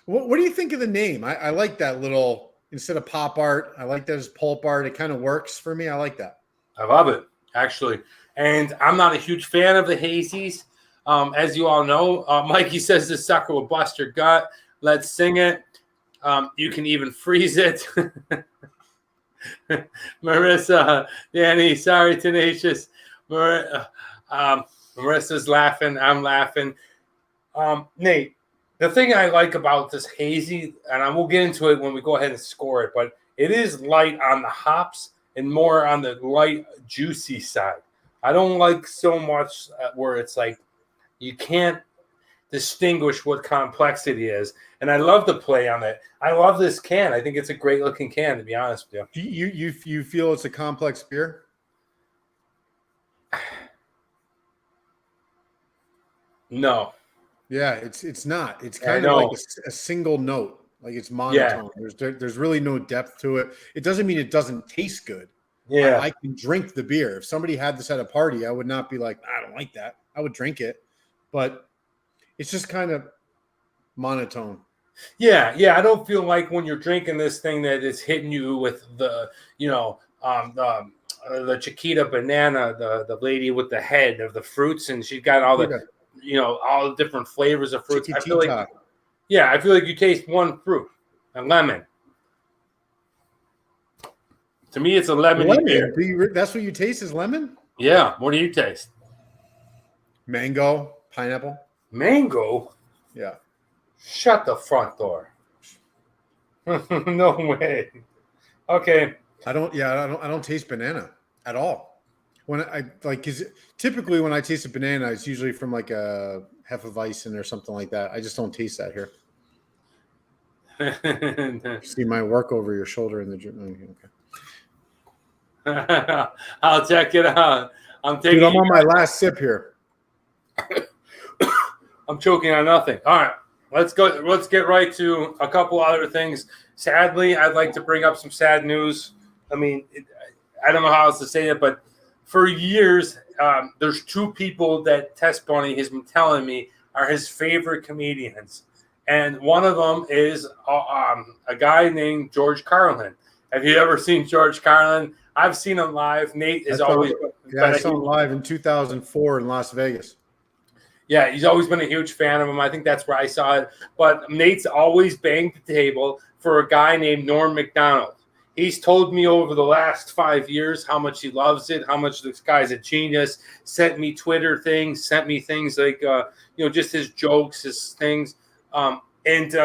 What do you think of the name? I like that little, instead of pop art, I like that as pulp art. It kind of works for me. I like that. I love it, actually. And I'm not a huge fan of the hazies. As you all know, Mikey says this sucker will bust your gut. Let's sing it. You can even freeze it. Marissa, Danny, sorry, Tenacious. Marissa's laughing. I'm laughing. Nate, the thing I like about this hazy, and we'll get into it when we go ahead and score it, but it is light on the hops and more on the light, juicy side. I don't like so much where it's like you can't distinguish what complexity is. And I love the play on it. I love this can. I think it's a great looking can, to be honest with you. You feel it's a complex beer? No. Yeah, it's not. It's kind of like a single note. Like it's monotone. Yeah. There's really no depth to it. It doesn't mean it doesn't taste good. Yeah. I can drink the beer. If somebody had this at a party, I would not be like, I don't like that. I would drink it. But it's just kind of monotone. Yeah. I don't feel like when you're drinking this thing that it's hitting you with the, the Chiquita banana, the lady with the head of the fruits, and she's got all the, all the different flavors of fruits. I feel like you taste one fruit, a lemon. To me, it's a lemon beer. That's what you taste is lemon? Yeah. What do you taste? Mango, pineapple. Mango? Yeah. Shut the front door. No way. Okay. I don't taste banana at all. When cause typically when I taste a banana, it's usually from like a Hefeweizen or something like that. I just don't taste that here. See my work over your shoulder in the gym. Okay. I'll check it out. I'm on my last sip here. I'm choking on nothing. All right, let's go. Let's get right to a couple other things. Sadly, I'd like to bring up some sad news. I mean, I don't know how else to say it, but for years, there's two people that Test Bunny has been telling me are his favorite comedians. And one of them is a guy named George Carlin. Have you ever seen George Carlin? I've seen him live. Nate is always. I saw him live in 2004 in Las Vegas. Yeah, he's always been a huge fan of him. I think that's where I saw it. But Nate's always banged the table for a guy named Norm Mcdonald. He's told me over the last 5 years how much he loves it, how much this guy's a genius, sent me Twitter things, sent me things like, just his jokes, his things. It's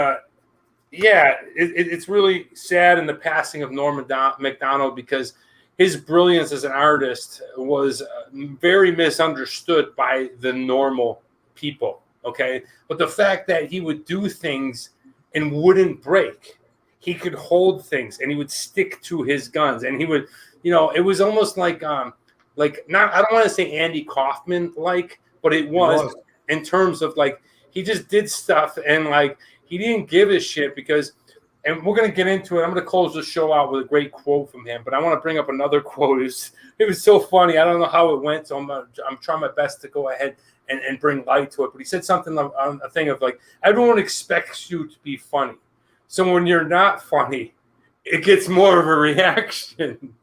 really sad in the passing of Norm Mcdonald because his brilliance as an artist was very misunderstood by the normal people, okay? But the fact that he would do things and wouldn't break, he could hold things and he would stick to his guns, and he would, it was almost like not, I don't want to say Andy Kaufman like, but it was in terms of like he just did stuff and like he didn't give a shit because. And we're going to get into it. I'm going to close the show out with a great quote from him, but I want to bring up another quote. It was so funny. I don't know how it went, so I'm trying my best to go ahead and bring light to it. But he said something on a thing of like, everyone expects you to be funny. So when you're not funny, it gets more of a reaction.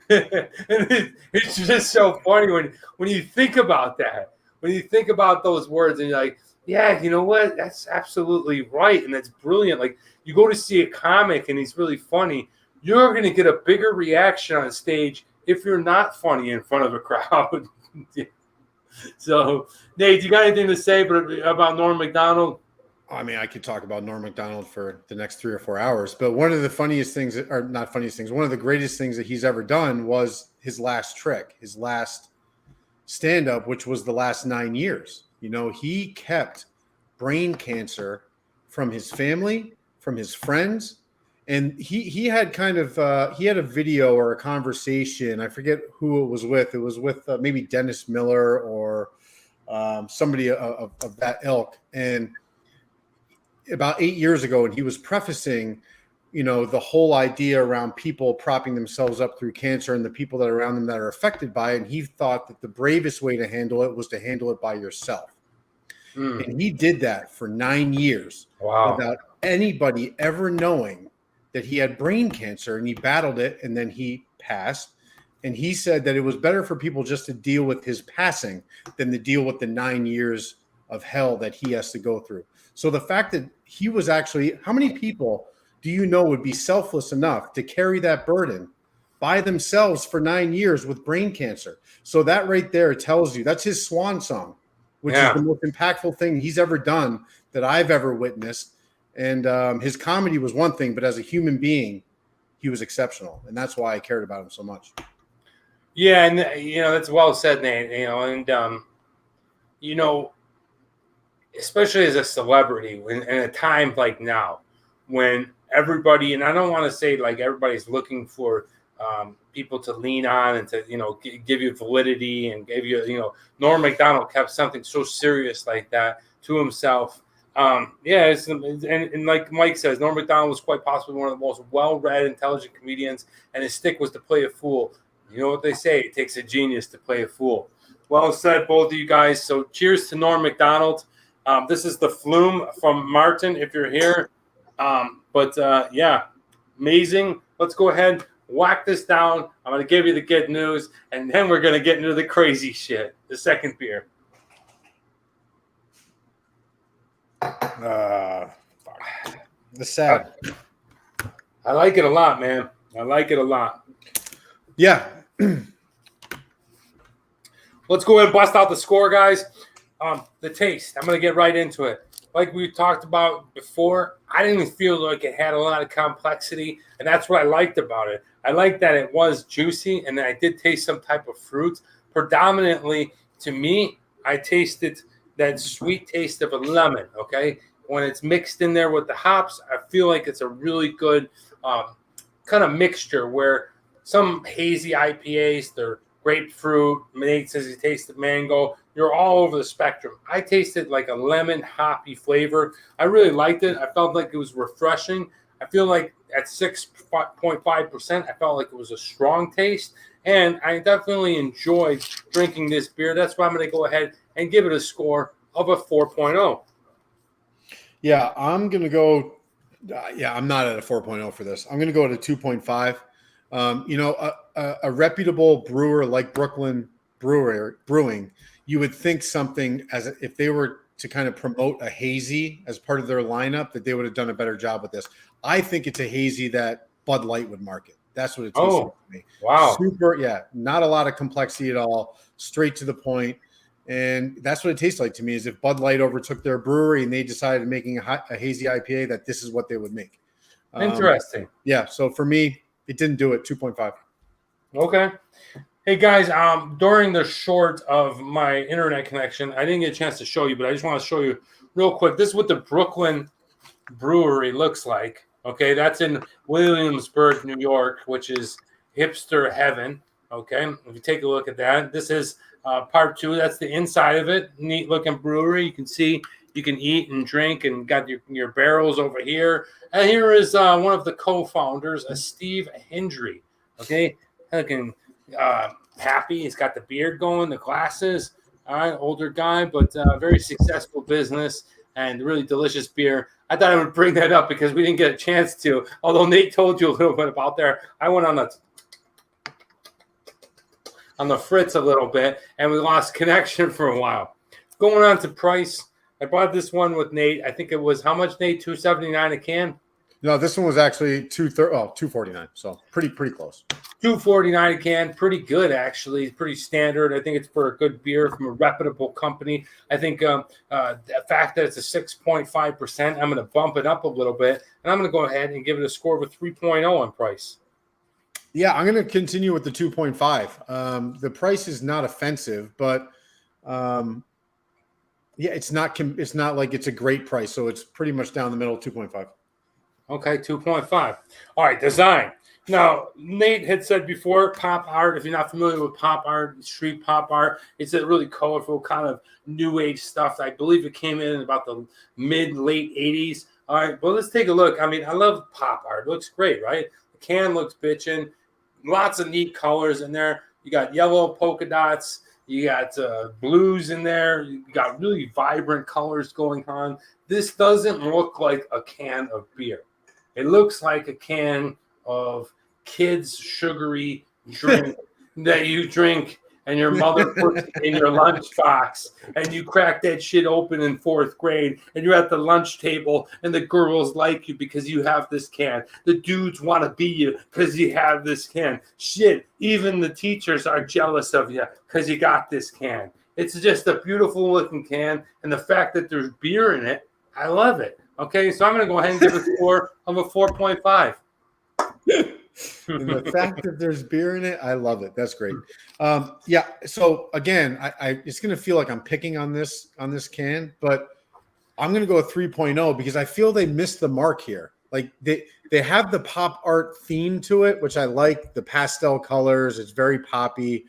It's just so funny when you think about that. When you think about those words and you're like, yeah, you know what? That's absolutely right. And that's brilliant. Like, you go to see a comic and he's really funny, you're going to get a bigger reaction on stage if you're not funny in front of a crowd. So, Nate, you got anything to say about Norm Mcdonald? I mean, I could talk about Norm Mcdonald for the next 3 or 4 hours, but one of the funniest things, or not funniest things, one of the greatest things that he's ever done was his last trick, his last stand-up, which was the last 9 years. He kept brain cancer from his family, from his friends, and he had kind of he had a video or a conversation. I forget who it was with. It was with maybe Dennis Miller or somebody of that ilk. And about 8 years ago, and he was prefacing, the whole idea around people propping themselves up through cancer and the people that are around them that are affected by it. And he thought that the bravest way to handle it was to handle it by yourself. And he did that for 9 years without anybody ever knowing that he had brain cancer, and he battled it, and then he passed. And he said that it was better for people just to deal with his passing than to deal with the 9 years of hell that he has to go through. So the fact that he was actually, how many people do you know would be selfless enough to carry that burden by themselves for 9 years with brain cancer? So that right there tells you that's his swan song, which is the most impactful thing he's ever done that I've ever witnessed. And his comedy was one thing, but as a human being, he was exceptional. And that's why I cared about him so much. Yeah, and that's well said, Nate. Especially as a celebrity in a time like now, when everybody, and I don't want to say like everybody's looking for people to lean on and to give you validity and give you Norm Macdonald kept something so serious like that to himself. And like Mike says, Norm Macdonald was quite possibly one of the most well-read, intelligent comedians, and his stick was to play a fool. You know what they say, it takes a genius to play a fool. Well said, both of you guys. So cheers to Norm Macdonald. This is the Flume from Martin, if you're here. Amazing. Let's go ahead, whack this down. I'm going to give you the good news, and then we're going to get into the crazy shit, the second beer. The sad. I like it a lot, man. I like it a lot. Yeah. Let's go ahead and bust out the score, guys. The taste. I'm going to get right into it. Like we talked about before, I didn't feel like it had a lot of complexity, and that's what I liked about it. I liked that it was juicy, and then I did taste some type of fruit. Predominantly, to me, I tasted that sweet taste of a lemon, okay? When it's mixed in there with the hops, I feel like it's a really good kind of mixture where some hazy IPAs, they're grapefruit. Nate says he tasted mango. You're all over the spectrum. I tasted like a lemon hoppy flavor. I really liked it. I felt like it was refreshing. I feel like at 6.5%, I felt like it was a strong taste. And I definitely enjoyed drinking this beer. That's why I'm going to go ahead and give it a score of a 4.0. Yeah, I'm going to go. I'm not at a 4.0 for this. I'm going to go at a 2.5. A reputable brewer like Brooklyn Brewing, you would think something if they were to kind of promote a hazy as part of their lineup, that they would have done a better job with this. I think it's a hazy that Bud Light would market. That's what it tastes like to me. Wow. Not a lot of complexity at all, straight to the point. And that's what it tastes like to me, is if Bud Light overtook their brewery and they decided making a hazy IPA, that this is what they would make. Interesting. Yeah. So for me, it didn't do it. 2.5. Okay. Hey guys, during the short of my internet connection, I didn't get a chance to show you, but I just want to show you real quick. This is what the Brooklyn Brewery looks like. Okay, that's in Williamsburg, New York, which is hipster heaven. Okay, if you take a look at that, this is part 2. That's the inside of it. Neat looking brewery. You can see you can eat and drink, and got your barrels over here. And here is one of the co-founders, Steve Hendry. Okay, looking happy. He's got the beard going, the glasses. All right, older guy, but very successful business and really delicious beer. I thought I would bring that up because we didn't get a chance to. Although Nate told you a little bit about there, I went on the fritz a little bit, and we lost connection for a while. Going on to price, I bought this one with Nate. I think it was how much, Nate? $2.79 a can. No, this one was actually $2.49. So pretty close. $2.49 a can, pretty good actually, pretty standard. I think it's for a good beer from a reputable company. I think the fact that it's a 6.5%, I'm going to bump it up a little bit, and I'm going to go ahead and give it a score of a 3.0 on price. Yeah, I'm going to continue with the 2.5. The price is not offensive, but it's not like it's a great price, so it's pretty much down the middle, 2.5. Okay, 2.5. All right, design. Now, Nate had said before, pop art. If you're not familiar with pop art, street pop art, it's a really colorful kind of new age stuff. I believe it came in about the late 80s. All right, well, let's take a look. I mean, I love pop art. It looks great, right? The can looks bitchin'. Lots of neat colors in there. You got yellow polka dots. You got blues in there. You got really vibrant colors going on. This doesn't look like a can of beer. It looks like a can of kids' sugary drink that you drink and your mother puts in your lunchbox, and you crack that shit open in 4th grade, and you're at the lunch table, and the girls like you because you have this can. The dudes want to be you because you have this can. Shit, even the teachers are jealous of you because you got this can. It's just a beautiful looking can, and the fact that there's beer in it, I love it. Okay, so I'm going to go ahead and give it a score of a 4.5. And the fact that there's beer in it, I love it. That's great. Yeah. So again, I it's going to feel like I'm picking on this can, but I'm going to go with 3.0 because I feel they missed the mark here. Like they have the pop art theme to it, which I like. The pastel colors, it's very poppy.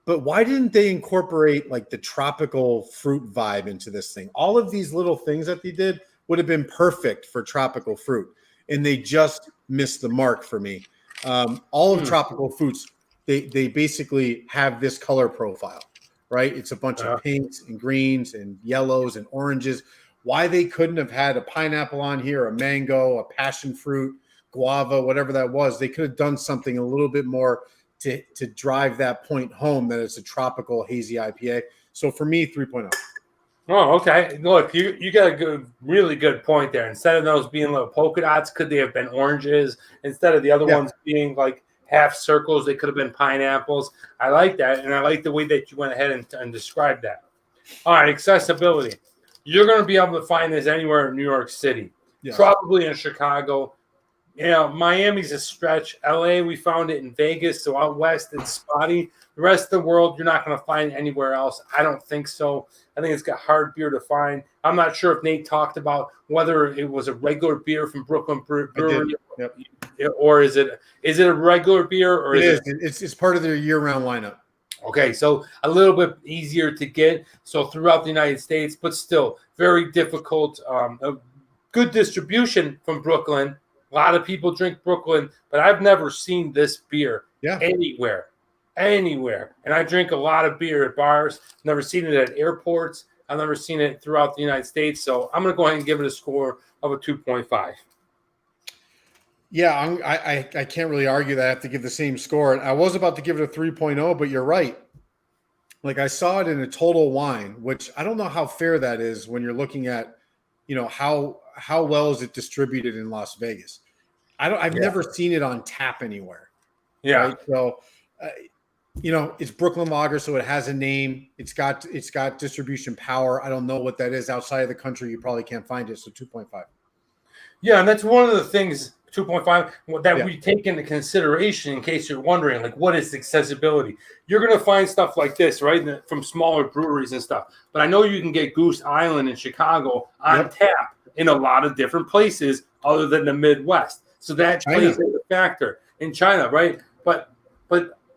But why didn't they incorporate like the tropical fruit vibe into this thing? All of these little things that they did would have been perfect for tropical fruit, and they just missed the mark for me. All of tropical fruits, they basically have this color profile, right? It's a bunch of pinks and greens and yellows and oranges. Why they couldn't have had a pineapple on here, a mango, a passion fruit, guava, whatever that was, they could have done something a little bit more to drive that point home that it's a tropical hazy IPA. So for me, 3.0. Oh, okay. Look, you got a really good point there. Instead of those being little polka dots, could they have been oranges? Instead of the other ones being like half circles, they could have been pineapples. I like that, and I like the way that you went ahead and described that. All right, accessibility. You're going to be able to find this anywhere in New York City, probably in Chicago. Miami's a stretch. LA, we found it in Vegas. So out west, it's spotty. The rest of the world, you're not going to find anywhere else. I don't think so. I think it's got hard beer to find. I'm not sure if Nate talked about whether it was a regular beer from Brooklyn Brewery, or is it a regular beer, or it is. It's part of their year-round lineup. Okay, so a little bit easier to get. So throughout the United States, but still very difficult. Good distribution from Brooklyn. A lot of people drink Brooklyn, but I've never seen this beer anywhere. And I drink a lot of beer at bars. Never seen it at airports. I've never seen it throughout the United States. So I'm going to go ahead and give it a score of a 2.5. Yeah, I can't really argue that I have to give the same score. I was about to give it a 3.0, but you're right. Like I saw it in a Total Wine, which I don't know how fair that is when you're looking at, how well is it distributed in Las Vegas? I've never seen it on tap anywhere. Yeah. Right? So, it's Brooklyn Lager, so it has a name. It's got distribution power. I don't know what that is outside of the country. You probably can't find it. So 2.5. Yeah, and that's one of the things, 2.5, that we take into consideration in case you're wondering, like, what is accessibility? You're going to find stuff like this, right, from smaller breweries and stuff. But I know you can get Goose Island in Chicago on tap in a lot of different places other than the Midwest. So that plays a factor in China, right? But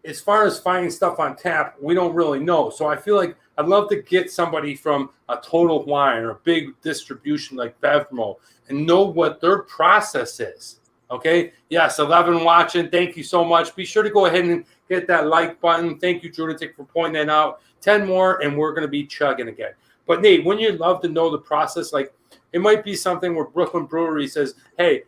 as far as finding stuff on tap, we don't really know. So I feel like I'd love to get somebody from a Total Wine or a big distribution like Bevmo and know what their process is. Okay? Yes, 11 watching. Thank you so much. Be sure to go ahead and hit that like button. Thank you, Drunatic, for pointing that out. 10 more, and we're going to be chugging again. But, Nate, wouldn't you love to know the process? Like, it might be something where Brooklyn Brewery says, hey,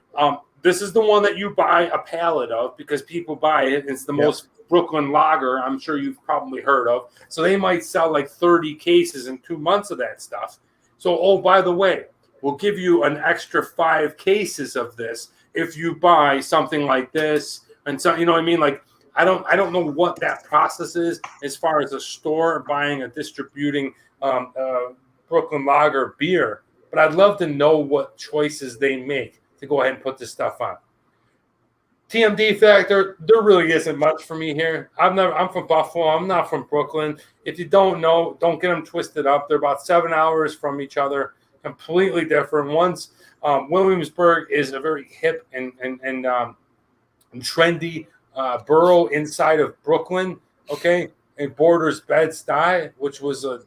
this is the one that you buy a pallet of because people buy it. It's the most Brooklyn lager I'm sure you've probably heard of. So they might sell like 30 cases in 2 months of that stuff. So, by the way, we'll give you an extra 5 cases of this if you buy something like this. And so, you know what I mean? Like, I don't know what that process is as far as a store buying a distributing Brooklyn lager beer. But I'd love to know what choices they make to go ahead and put this stuff on. TMD factor, there really isn't much for me here. I'm from Buffalo. I'm not from Brooklyn. If you don't know, don't get them twisted up. They're about 7 hours from each other, completely different. One's Williamsburg is a very hip and trendy borough inside of Brooklyn. Okay, it borders Bed-Stuy, which was a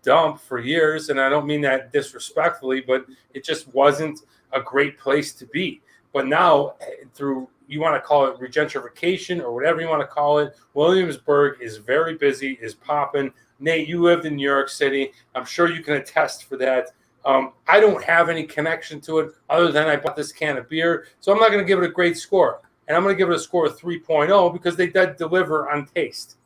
dump for years, and I don't mean that disrespectfully, but it just wasn't a great place to be. But now, through, you want to call it regentrification or whatever you want to call it, Williamsburg is very busy, is popping. Nate, you lived in New York City. I'm sure you can attest for that. I don't have any connection to it other than I bought this can of beer, so I'm not going to give it a great score. and I'm going to give it a score of 3.0 because they did deliver on taste.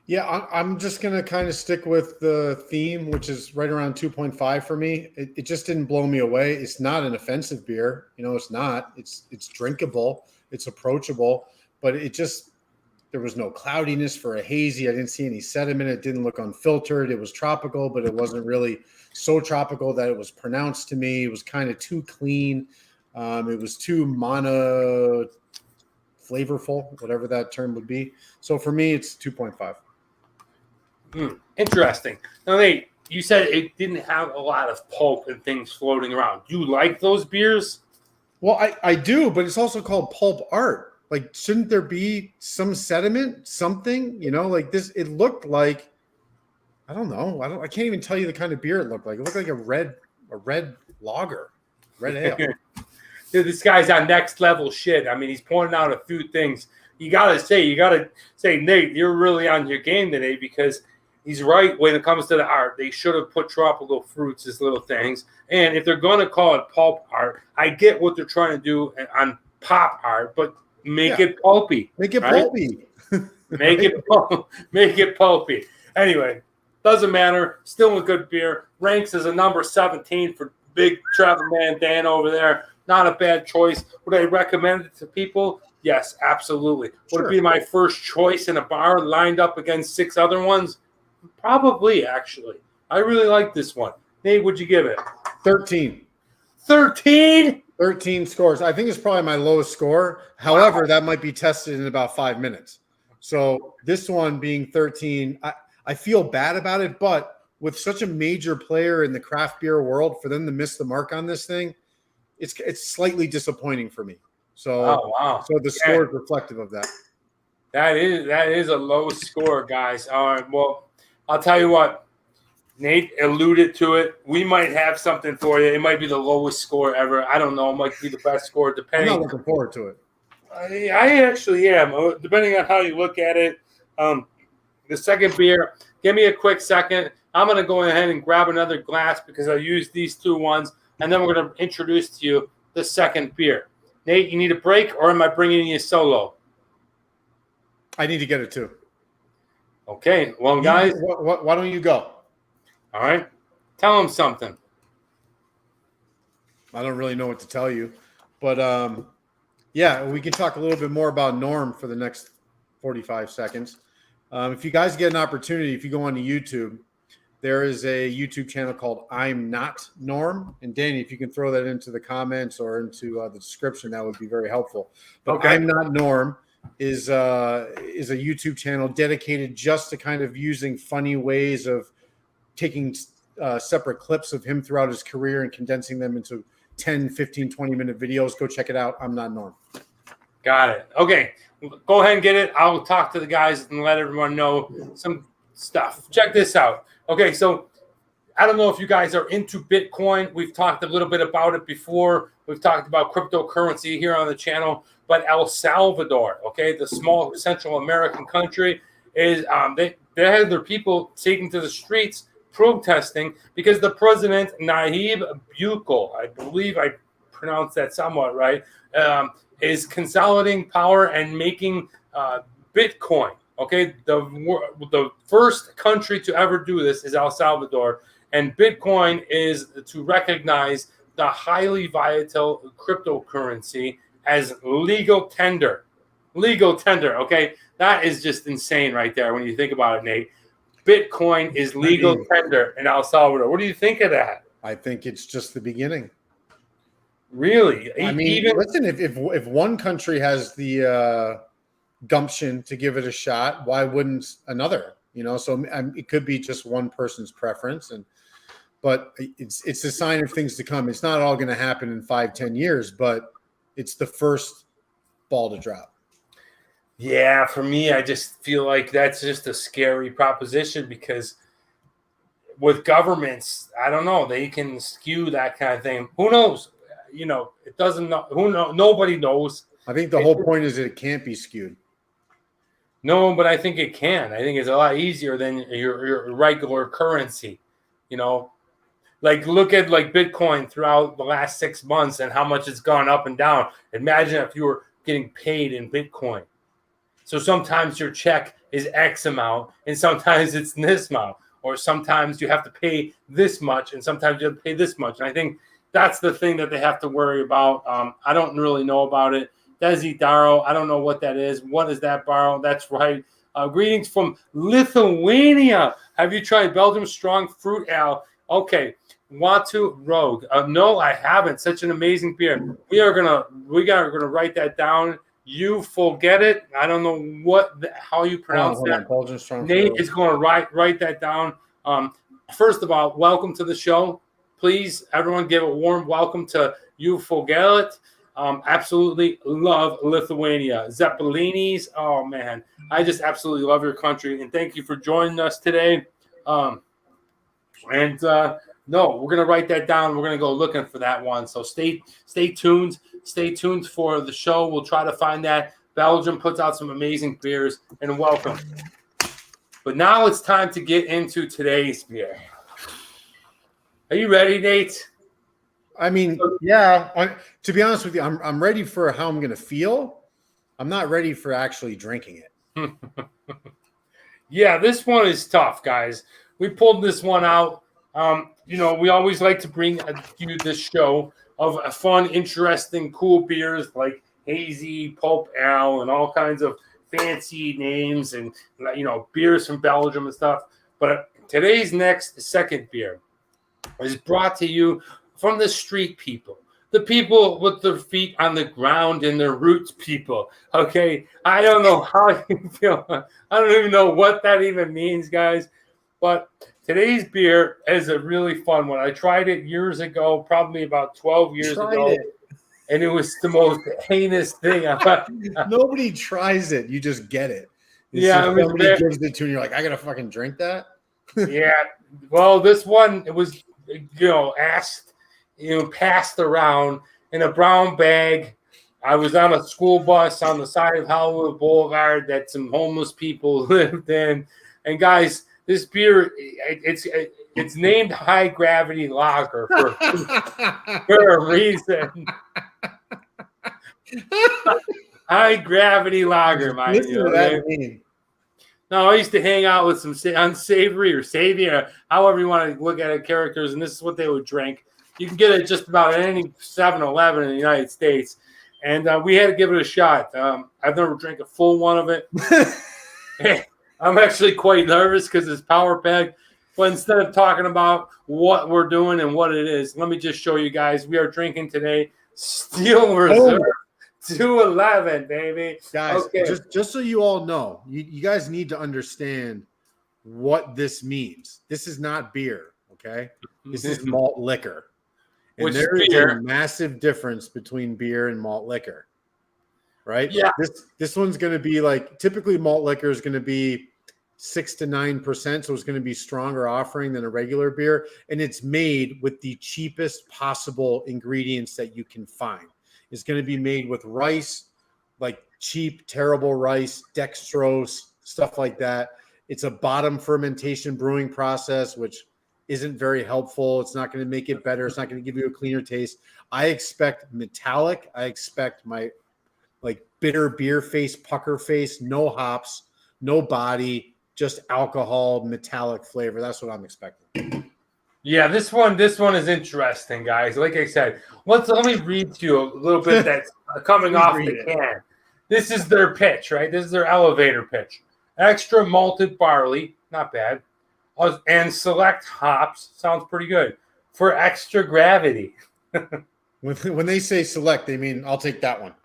Yeah, I'm just going to kind of stick with the theme, which is right around 2.5 for me. It just didn't blow me away. It's not an offensive beer. It's not. It's drinkable. It's approachable. But there was no cloudiness for a hazy. I didn't see any sediment. It didn't look unfiltered. It was tropical, but it wasn't really so tropical that it was pronounced to me. It was kind of too clean. It was too flavorful, whatever that term would be. So for me, it's 2.5. Interesting. Now, Nate, you said it didn't have a lot of pulp and things floating around. Do you like those beers? Well, I do, but it's also called pulp art. Like, shouldn't there be some sediment, something? Like this, it looked like, I don't know. I can't even tell you the kind of beer it looked like. It looked like a red lager, red ale. Dude, this guy's on next level shit. I mean, he's pointing out a few things. You gotta say, Nate, you're really on your game today because he's right when it comes to the art. They should have put tropical fruits as little things. And if they're going to call it pulp art, I get what they're trying to do on pop art, but make it pulpy. Make it pulpy. Make it pulpy. Anyway, doesn't matter. Still a good beer. Ranks as a number 17 for big travel man Dan over there. Not a bad choice. Would I recommend it to people? Yes, absolutely. Would it be my first choice in a bar lined up against 6 other ones? Probably, actually. I really like this one. Nate, what'd you give it? 13. 13? 13 scores. I think it's probably my lowest score. However, that might be tested in about 5 minutes. So this one being 13, I feel bad about it, but with such a major player in the craft beer world, for them to miss the mark on this thing, it's slightly disappointing for me. So, So the score is reflective of that. That is a low score, guys. All right, well, I'll tell you what, Nate alluded to it. We might have something for you. It might be the lowest score ever. I don't know. It might be the best score, depending. I'm not looking forward to it. I actually am, depending on how you look at it. The second beer, give me a quick second. I'm going to go ahead and grab another glass because I used these 2 ones, and then we're going to introduce to you the second beer. Nate, you need a break, or am I bringing you solo? I need to get it too. Okay, well, guys. Why don't you go? All right. Tell them something. I don't really know what to tell you. But, yeah, we can talk a little bit more about Norm for the next 45 seconds. If you guys get an opportunity, if you go onto YouTube, there is a YouTube channel called I'm Not Norm. And, Danny, if you can throw that into the comments or into the description, that would be very helpful. But okay. I'm Not Norm is a YouTube channel dedicated just to kind of using funny ways of taking separate clips of him throughout his career and condensing them into 10, 15, 20-minute videos. Go check it out. I'm Not Norm. Got it. Okay. Go ahead and get it. I'll talk to the guys and let everyone know some stuff. Check this out. Okay, so I don't know if you guys are into Bitcoin. We've talked a little bit about it before. We've talked about cryptocurrency here on the channel. But El Salvador, okay, the small Central American country, is they had their people taken to the streets protesting because the president, Nayib Bukele, I believe I pronounced that somewhat right, is consolidating power and making Bitcoin. Okay, the first country to ever do this is El Salvador, and Bitcoin is to recognize the highly volatile cryptocurrency as legal tender. Legal tender, okay? That is just insane right there when you think about it, Nate. Bitcoin is legal tender in El Salvador. What do you think of that? I think it's just the beginning. Really? I mean, listen, if one country has the gumption to give it a shot, why wouldn't another? So it could be just one person's preference, but it's a sign of things to come. It's not all going to happen in 5-10 years, but it's the first ball to drop. Yeah, for me, I just feel like that's just a scary proposition because with governments, I don't know, they can skew that kind of thing. Who knows? It doesn't know. Nobody knows. I think the whole point is that it can't be skewed. No, but I think it can. I think it's a lot easier than your regular currency. Like look at like Bitcoin throughout the last 6 months and how much it's gone up and down. Imagine if you were getting paid in Bitcoin. So sometimes your check is X amount, and sometimes it's this amount, or sometimes you have to pay this much, and sometimes you have to pay this much. And I think that's the thing that they have to worry about. I don't really know about it. Desidaro, I don't know what that is. What is that, Barrow? That's right. Greetings from Lithuania. Have you tried Belgium Strong Fruit Ale? Okay. Watu Rogue. No, I haven't. Such an amazing beer. We are gonna write that down. You forget it. I don't know how you pronounce that. Belgian Strong Nate Fruit. is going to write that down. First of all, welcome to the show. Please, everyone, give a warm welcome to You Forget It. Absolutely love Lithuania. Zeppelinis. Oh, man. I just absolutely love your country. And thank you for joining us today. No, we're going to write that down. We're going to go looking for that one. So stay tuned. Stay tuned for the show. We'll try to find that. Belgium puts out some amazing beers. And welcome. But now it's time to get into today's beer. Are you ready, Nate? I mean, yeah. To be honest with you, I'm ready for how I'm going to feel. I'm not ready for actually drinking it. Yeah, this one is tough, guys. We pulled this one out. We always like to bring you this show of fun, interesting, cool beers like Hazy, Pulp Ale, and all kinds of fancy names and, beers from Belgium and stuff. But today's second beer is brought to you from the street people, the people with their feet on the ground and their roots people. Okay, I don't know how you feel. I don't even know what that even means, guys. But today's beer is a really fun one. I tried it years ago, probably about 12 years ago. And it was the most heinous thing. Nobody tries it. You just get it. Somebody gives it to you, and you're like, I got to fucking drink that? Yeah. Well, this one, it was, passed around in a brown bag. I was on a school bus on the side of Hollywood Boulevard that some homeless people lived in. And guys, this beer, it's named High Gravity Lager for a reason. High Gravity Lager, mind you. No, I used to hang out with some unsavory or savory, or however you want to look at it, characters, and this is what they would drink. You can get it just about at any 7-Eleven in the United States. And we had to give it a shot. I've never drank a full one of it. I'm actually quite nervous because it's power packed. But instead of talking about what we're doing and what it is, let me just show you guys. We are drinking today Steel Reserve 211, baby. Guys, just so you all know, you guys need to understand what this means. This is not beer, okay? This is malt liquor. And there is a massive difference between beer and malt liquor, right? Yeah. This one's going to be like, typically malt liquor is going to be 6 to 9%, so it's going to be stronger offering than a regular beer, and it's made with the cheapest possible ingredients that you can find. It's going to be made with rice, like cheap, terrible rice, dextrose, stuff like that. It's a bottom fermentation brewing process, which isn't very helpful. It's not going to make it better. It's not going to give you a cleaner taste. I expect metallic. I expect my bitter beer face, pucker face, no hops, no body, just alcohol, metallic flavor. That's what I'm expecting. Yeah, this one is interesting, guys. Like I said, let me read to you a little bit that's coming off the can. This is their pitch, right? This is their elevator pitch. Extra malted barley, not bad, and select hops, sounds pretty good, for extra gravity. When they say select, they mean I'll take that one.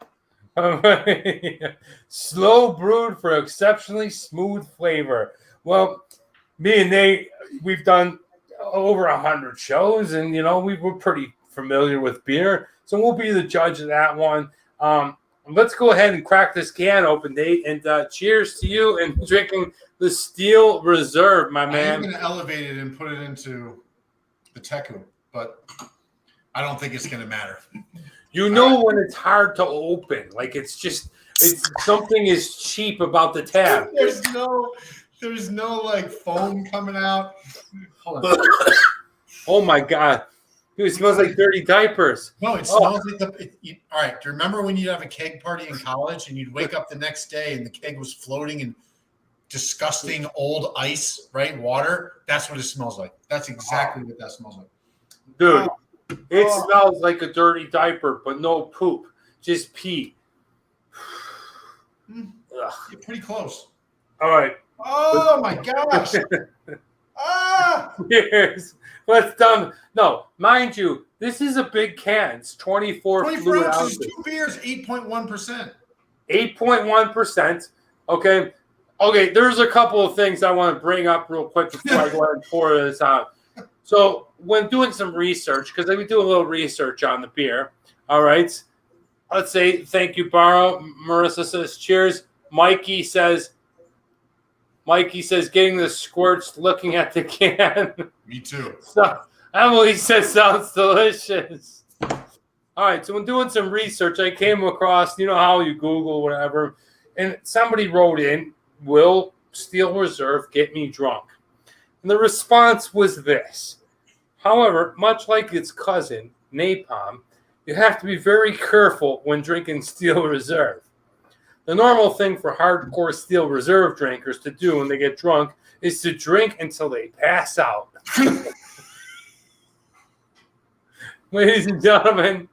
Slow brewed for exceptionally smooth flavor. Well, me and Nate, we've done over 100 shows, and we're pretty familiar with beer, so we'll be the judge of that one. Let's go ahead and crack this can open, Nate, and cheers to you and drinking the Steel Reserve, my man. I'm going to elevate it and put it into the Teku, but I don't think it's going to matter. When it's hard to open, like it's something is cheap about the tab. There's no like foam coming out. Hold on. Oh my God. Dude, it smells like dirty diapers. No, it smells like all right. Do you remember when you'd have a keg party in college and you'd wake up the next day and the keg was floating in disgusting old ice, right? Water. That's what it smells like. That's exactly what that smells like. Dude, it smells like a dirty diaper, but no poop. Just pee. You're pretty close. All right. Oh, my gosh. Cheers. Let's done. No, mind you, this is a big can. It's 24 fluid ounces. 2 beers, 8.1%. 8.1%. Okay. Okay, there's a couple of things I want to bring up real quick before I go ahead and pour this out. So when doing some research, because we do a little research on the beer, all right, let's say thank you, Barrow. Marissa says cheers. Mikey says getting the squirts looking at the can. Me too. So, Emily says sounds delicious. All right, so when doing some research, I came across, you know how you Google whatever, and somebody wrote in, will Steel Reserve get me drunk? And the response was this. However, much like its cousin, Napalm, you have to be very careful when drinking Steel Reserve. The normal thing for hardcore Steel Reserve drinkers to do when they get drunk is to drink until they pass out. Ladies and gentlemen,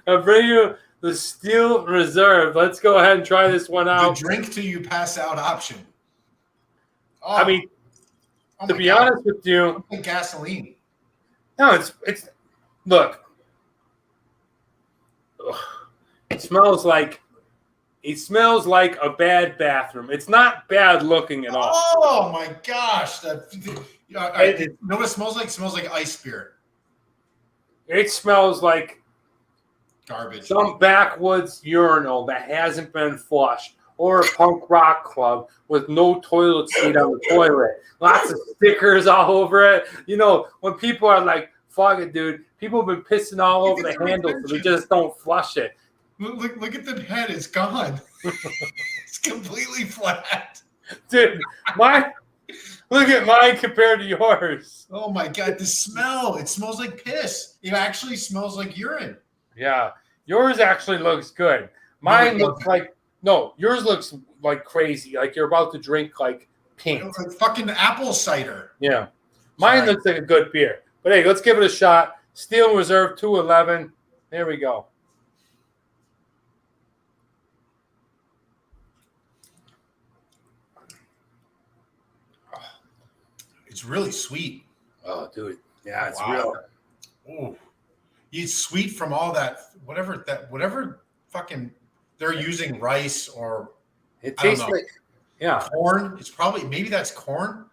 I bring you the Steel Reserve. Let's go ahead and try this one out. The drink till you pass out option. Oh, I mean, to be honest with you, like gasoline. No, it's look. It smells like a bad bathroom. It's not bad looking at all. Oh my gosh! You know what it smells like? It smells like ice beer. It smells like garbage. Some backwoods urinal that hasn't been flushed, or a punk rock club with no toilet seat on the toilet. Lots of stickers all over it. You know, when people are like, fuck it, dude. People have been pissing all over the handle, so they just don't flush it. Look at the head. It's gone. It's completely flat. Dude, look at mine compared to yours. Oh, my God. The smell. It smells like piss. It actually smells like urine. Yeah. Yours actually looks good. Mine looks like, no, yours looks like crazy. Like you're about to drink like pink. Like fucking apple cider. Yeah. Mine looks like a good beer. But hey, let's give it a shot. Steel Reserve 211. There we go. It's really sweet. Oh, dude. Yeah, it's real. Oh, it's sweet from all that whatever fucking they're using, rice or it tastes like corn. It's probably maybe that's corn.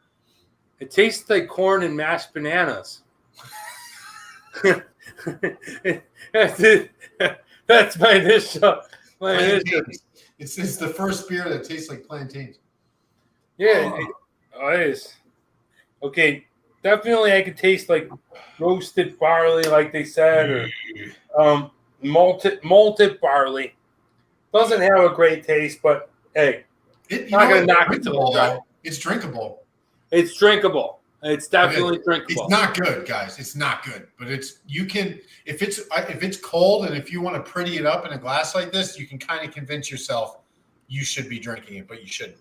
It tastes like corn and mashed bananas. That's it. That's my initial. It's the first beer that tastes like plantains. Yeah, it is. Okay, definitely I could taste like roasted barley, like they said, or malted barley. Doesn't have a great taste, but hey, not gonna knock it to the dry. It's drinkable. It's drinkable. It's definitely drinkable. It's not good, guys. It's not good, but you can if it's cold and if you want to pretty it up in a glass like this, you can kind of convince yourself you should be drinking it, but you shouldn't.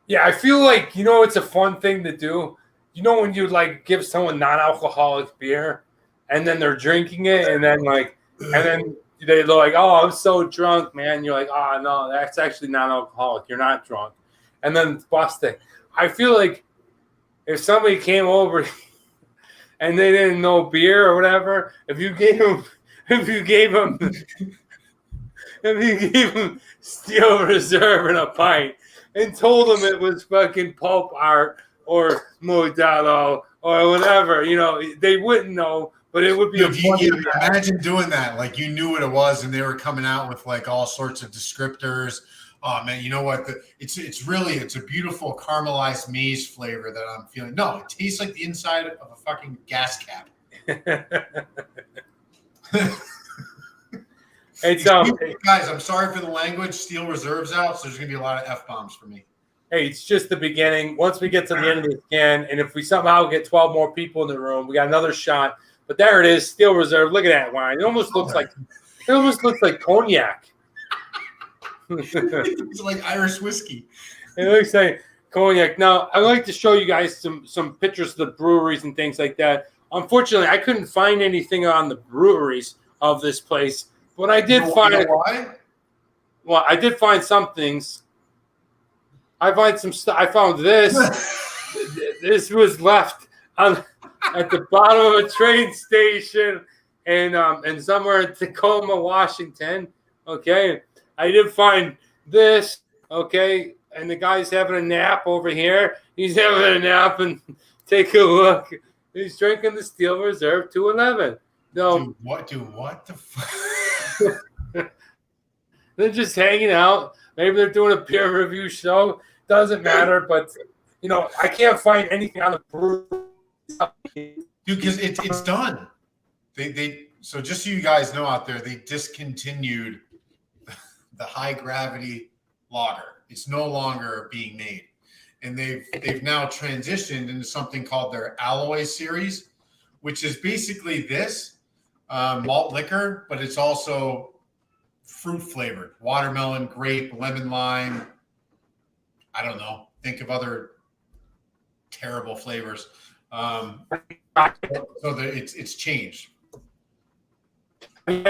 Yeah, I feel like it's a fun thing to do. You know when you like give someone non-alcoholic beer, and then they're drinking it, and then they're like, "Oh, I'm so drunk, man." You're like, "Oh no, that's actually non-alcoholic. You're not drunk," and then it's busting. I feel like if somebody came over and they didn't know beer or whatever, if you gave them Steel Reserve in a pint and told them it was fucking Pulp Art or Mcdonald or whatever, they wouldn't know, but it would be imagine doing that. Like you knew what it was and they were coming out with like all sorts of descriptors. Oh man, you know what? It's a beautiful caramelized maize flavor that I'm feeling. No, it tastes like the inside of a fucking gas cap. Guys, I'm sorry for the language. Steel Reserve's out, so there's gonna be a lot of F-bombs for me. Hey, it's just the beginning. Once we get to the end of this can, and if we somehow get 12 more people in the room, we got another shot. But there it is, Steel Reserve. Look at that wine. It almost looks like cognac. It's like Irish whiskey. It looks like cognac. Now, I'd like to show you guys some pictures of the breweries and things like that. Unfortunately, I couldn't find anything on the breweries of this place, but I did find. You know why? Well, I did find some things. I found this. This was left at the bottom of a train station, and somewhere in Tacoma, Washington. Okay, I did find this. Okay, and the guy's having a nap over here. He's having a nap, and take a look. He's drinking the Steel Reserve 211. No, what the fuck? They're just hanging out. Maybe they're doing a peer review show. Doesn't matter, but I can't find anything on the brew. Dude, because it's done. They so just so you guys know out there, they discontinued the high gravity lager. It's no longer being made. And they've now transitioned into something called their Alloy series, which is basically this malt liquor, but it's also fruit flavored: watermelon, grape, lemon, lime. I don't know. Think of other terrible flavors. So it's changed. All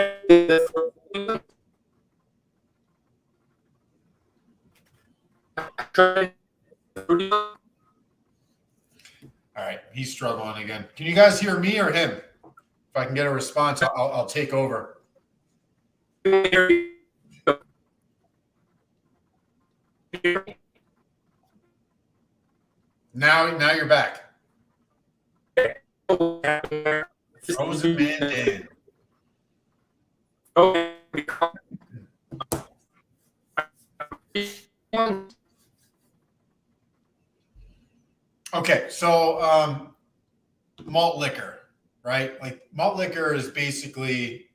right, he's struggling again. Can you guys hear me or him? If I can get a response, I'll take over. Now you're back. Frozen Man Dan. Okay, so malt liquor, right? Like malt liquor is basically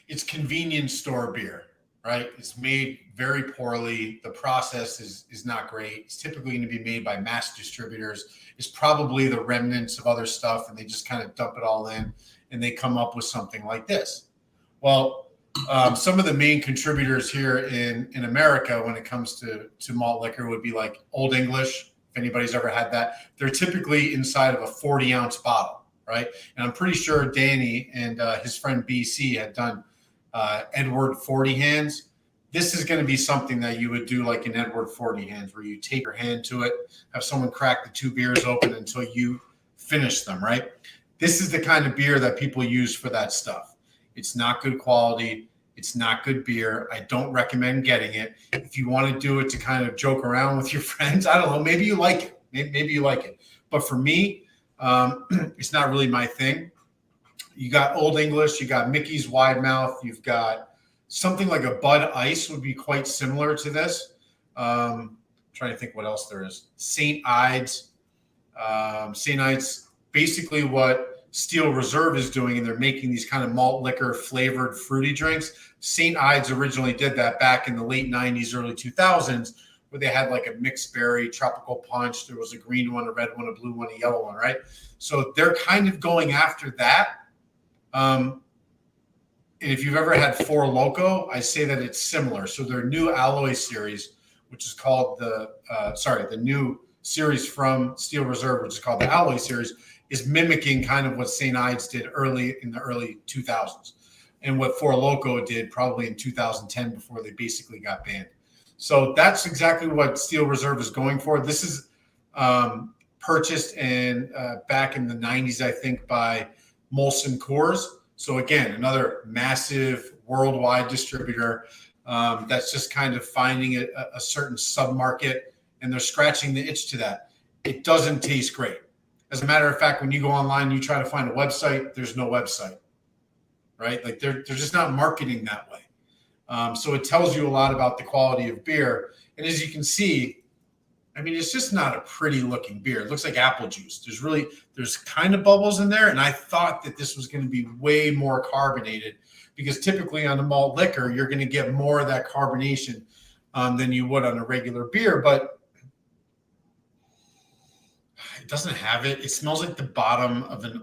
it's convenience store beer, right? It's made very poorly. The process is not great. It's typically going to be made by mass distributors. It's probably the remnants of other stuff, and they just kind of dump it all in, and they come up with something like this. Well, some of the main contributors here in America when it comes to malt liquor would be like Old English. If anybody's ever had that, they're typically inside of a 40-ounce bottle, right? And I'm pretty sure Danny and his friend BC had done Edward 40 hands. This is going to be something that you would do like an Edward 40 hands, where you take your hand to it, have someone crack the two beers open until you finish them, right? This is the kind of beer that people use for that stuff. It's not good quality. It's not good beer. I don't recommend getting it. If you want to do it to kind of joke around with your friends, I don't know, maybe you like it. Maybe you like it. But for me, it's not really my thing. You got Old English, you got Mickey's Wide Mouth, you've got something like a Bud Ice would be quite similar to this. Trying to think what else there is. St. Ides. St. Ides, basically what Steel Reserve is doing, and they're making these kind of malt liquor flavored fruity drinks. St. Ides originally did that back in the late 90s, early 2000s, where they had like a mixed berry tropical punch. There was a green one, a red one, a blue one, a yellow one, right? So they're kind of going after that. And if you've ever had Four Loko, I say that it's similar. So their new Alloy series, which is called the new series from Steel Reserve, which is called the Alloy series, is mimicking kind of what St. Ides did in the early 2000s, and what Four Loko did probably in 2010 before they basically got banned. So that's exactly what Steel Reserve is going for. This is purchased back in the 90s, I think, by Molson Coors. So again, another massive worldwide distributor that's just kind of finding a certain sub-market, and they're scratching the itch to that. It doesn't taste great. As a matter of fact, when you go online, you try to find a website, there's no website, right? Like they're just not marketing that way. So it tells you a lot about the quality of beer. And as you can see, I mean, it's just not a pretty looking beer. It looks like apple juice. There's kind of bubbles in there. And I thought that this was going to be way more carbonated, because typically on a malt liquor, you're going to get more of that carbonation than you would on a regular beer. But doesn't have it. It smells like the bottom of a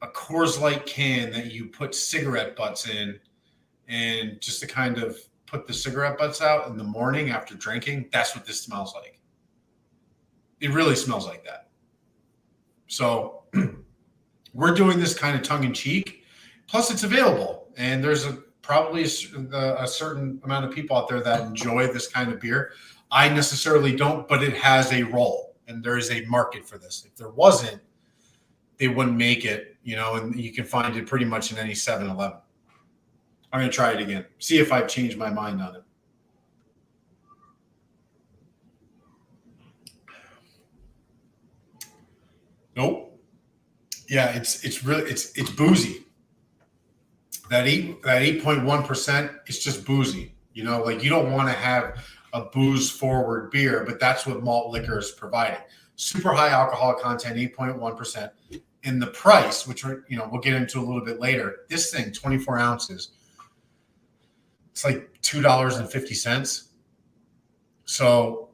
Coors Light can that you put cigarette butts in, and just to kind of put the cigarette butts out in the morning after drinking. That's what this smells like. It really smells like that. So we're doing this kind of tongue in cheek. Plus, it's available, and there's probably a certain amount of people out there that enjoy this kind of beer. I necessarily don't, but it has a role, and there is a market for this. If there wasn't, they wouldn't make it, and you can find it pretty much in any 7-Eleven. I'm going to try it again. See if I've changed my mind on it. Nope. Yeah, it's boozy. That 8.1%, it's just boozy. You don't want to have a booze forward beer, but that's what Malt Liquor is providing. Super high alcohol content, 8.1%. And the price, which we'll get into a little bit later, this thing, 24 ounces, it's like $2.50. So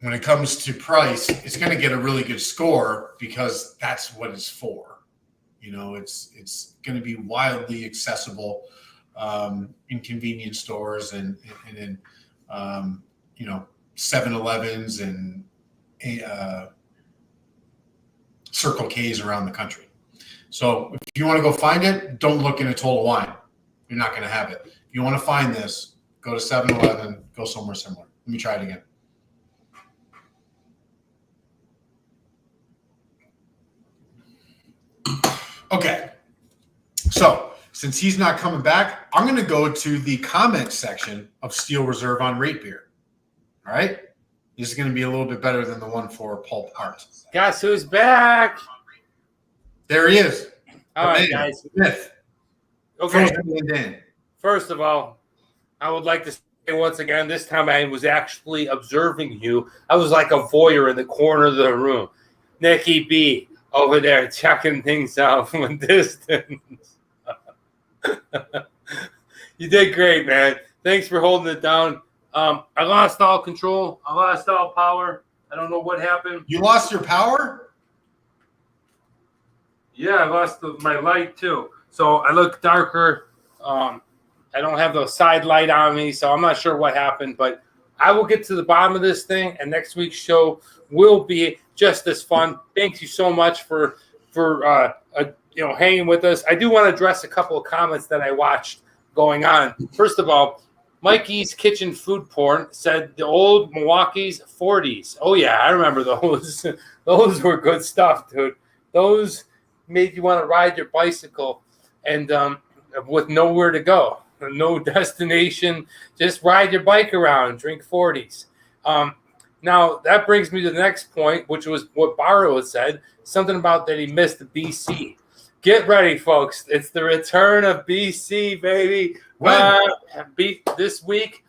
when it comes to price, it's going to get a really good score because that's what it's for. It's going to be wildly accessible in convenience stores and in 7-Elevens and Circle K's around the country. So if you want to go find it, don't look in a Total Wine. You're not going to have it. If you want to find this, go to 7-Eleven, go somewhere similar. Let me try it again. Okay. So since he's not coming back, I'm going to go to the comment section of Steel Reserve on Rate Beer. All right? This is going to be a little bit better than the one for Pulp Art. Guess who's back? There he is. All right, guys. Smith. Okay. First of all, I would like to say once again, this time I was actually observing you. I was like a voyeur in the corner of the room. Nikki B over there checking things out from a distance. You did great, man. Thanks for holding it down. I lost all control. I lost all power. I don't know what happened. You lost your power? Yeah, I lost my light too. So I look darker. I don't have the side light on me, so I'm not sure what happened. But I will get to the bottom of this thing, and next week's show will be just as fun. Thank you so much for hanging with us. I do want to address a couple of comments that I watched going on. First of all, Mikey's Kitchen Food Porn said the old Milwaukee's 40s. Oh, yeah, I remember those. Those were good stuff, dude. Those made you want to ride your bicycle and with nowhere to go, no destination, just ride your bike around, drink 40s. Now, that brings me to the next point, which was what Barrow had said, something about that he missed the BC. Get ready, folks. It's the return of BC, baby. This week.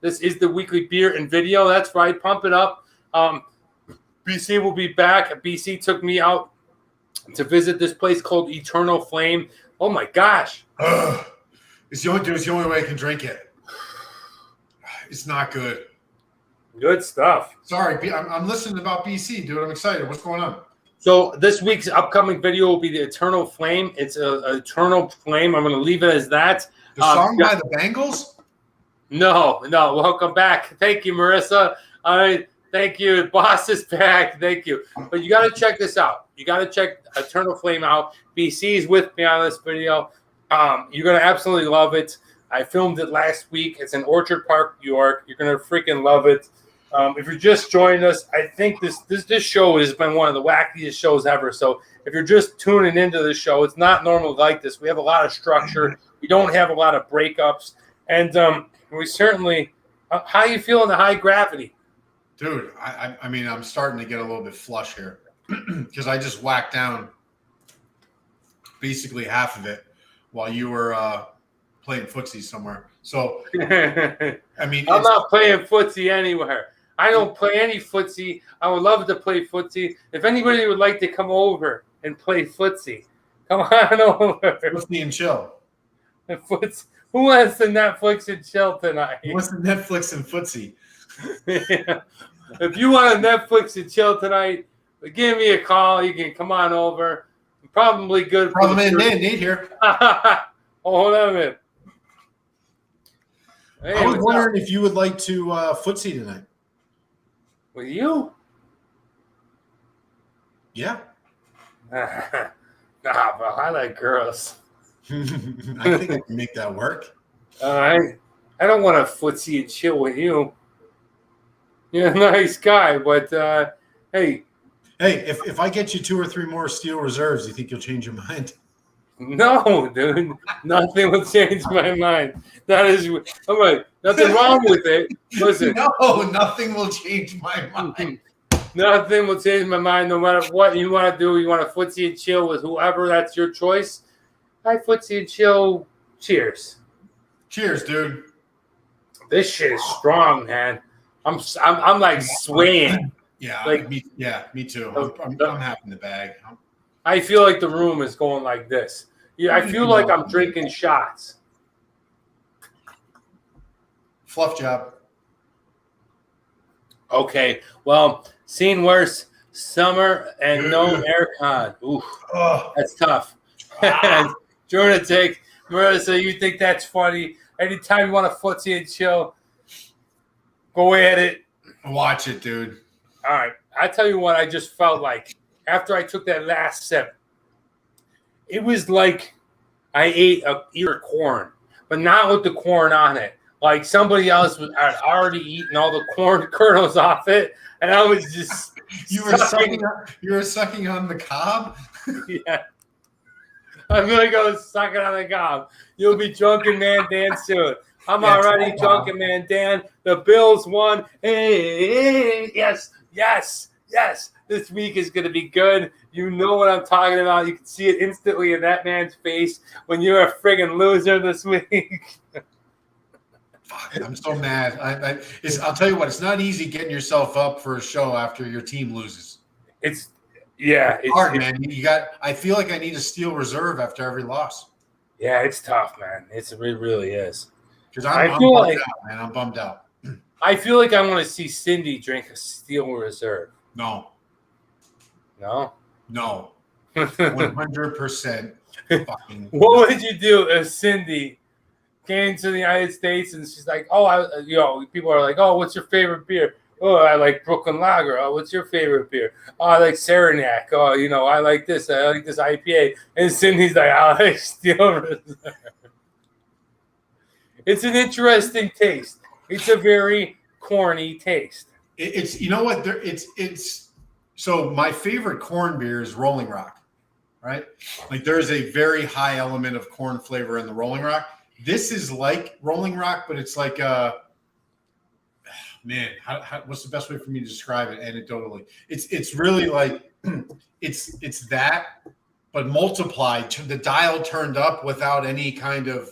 This is the weekly beer and video. That's right. Pump it up. BC will be back. BC took me out to visit this place called Eternal Flame. Oh, my gosh. It's the only way I can drink it. It's not good. Good stuff. Sorry, I'm listening about BC, dude. I'm excited. What's going on? So this week's upcoming video will be the Eternal Flame. It's an Eternal Flame. I'm going to leave it as that. The song by the Bangles? No. Welcome back. Thank you, Marissa. All right. Thank you. Boss is back. Thank you. But you got to check this out. You got to check Eternal Flame out. BC is with me on this video. You're going to absolutely love it. I filmed it last week. It's in Orchard Park, New York. You're going to freaking love it. If you're just joining us, I think this show has been one of the wackiest shows ever. So if you're just tuning into the show, it's not normal like this. We have a lot of structure. We don't have a lot of breakups. And we certainly how you feeling the high gravity? Dude, I mean, I'm starting to get a little bit flush here because I just whacked down basically half of it while you were playing footsie somewhere. So, I mean, I'm not playing footsie anywhere. I don't play any footsie. I would love to play footsie. If anybody would like to come over and play footsie, come on over. Footsie and chill. Who wants to Netflix and chill tonight? Who wants to Netflix and footsie? Yeah. If you want to Netflix and chill tonight, give me a call. You can come on over. Probably good. Nate here. Hold on a minute. Hey, I was wondering if you would like to footsie tonight. With you? Yeah. Nah, bro. I like girls. I think I can make that work. I don't want to footsie and chill with you. You're a nice guy, but hey. Hey, if I get you 2 or 3 more steel reserves, you think you'll change your mind? No, dude. Nothing will change my mind. That is, I'm like, nothing wrong with it. Listen. No, nothing will change my mind. Nothing will change my mind no matter what you want to do. You want to footsie and chill with whoever, that's your choice. I footsie and chill. Cheers. Cheers, dude. This shit is strong, man. I'm like swaying. Yeah, like me too. I'm having the bag. I feel like the room is going like this. Yeah, I feel like I'm drinking shots. Fluff job. Okay, well, seen worse. Summer and no aircon. Ooh, that's tough. Jordan, take Marissa. You think that's funny? Anytime you want to footsie and chill, go at it. Watch it, dude. All right. I tell you what, I just felt like after I took that last sip, it was like I ate a ear of corn, but not with the corn on it. Like somebody else had already eaten all the corn kernels off it, and I was just you were sucking on the cob. Yeah, I feel like I was sucking on the cob. You'll be drunken man Dan soon. I'm already drunken man Dan. The Bills won. Hey, yes. This week is going to be good. You know what I'm talking about. You can see it instantly in that man's face when you're a friggin' loser this week. Fuck, I'm so mad. I'll tell you what. It's not easy getting yourself up for a show after your team loses. It's hard, man. I feel like I need a steel reserve after every loss. Yeah, it's tough, man. It really is. Because I'm bummed out, man. I'm bummed out. I feel like I want to see Cindy drink a steel reserve. No. 100%. Fucking. What would you do if Cindy came to the United States and she's like, people are like, oh, what's your favorite beer? Oh, I like Brooklyn Lager. Oh, what's your favorite beer? Oh, I like Saranac. Oh, I like this. I like this IPA. And Cindy's like, I like steel reserve. It's an interesting taste. It's a very corny taste. It's you know what? So my favorite corn beer is Rolling Rock, right? Like there's a very high element of corn flavor in the Rolling Rock. This is like Rolling Rock, but it's like what's the best way for me to describe it anecdotally? It's really like it's that, but multiplied. The dial turned up without any kind of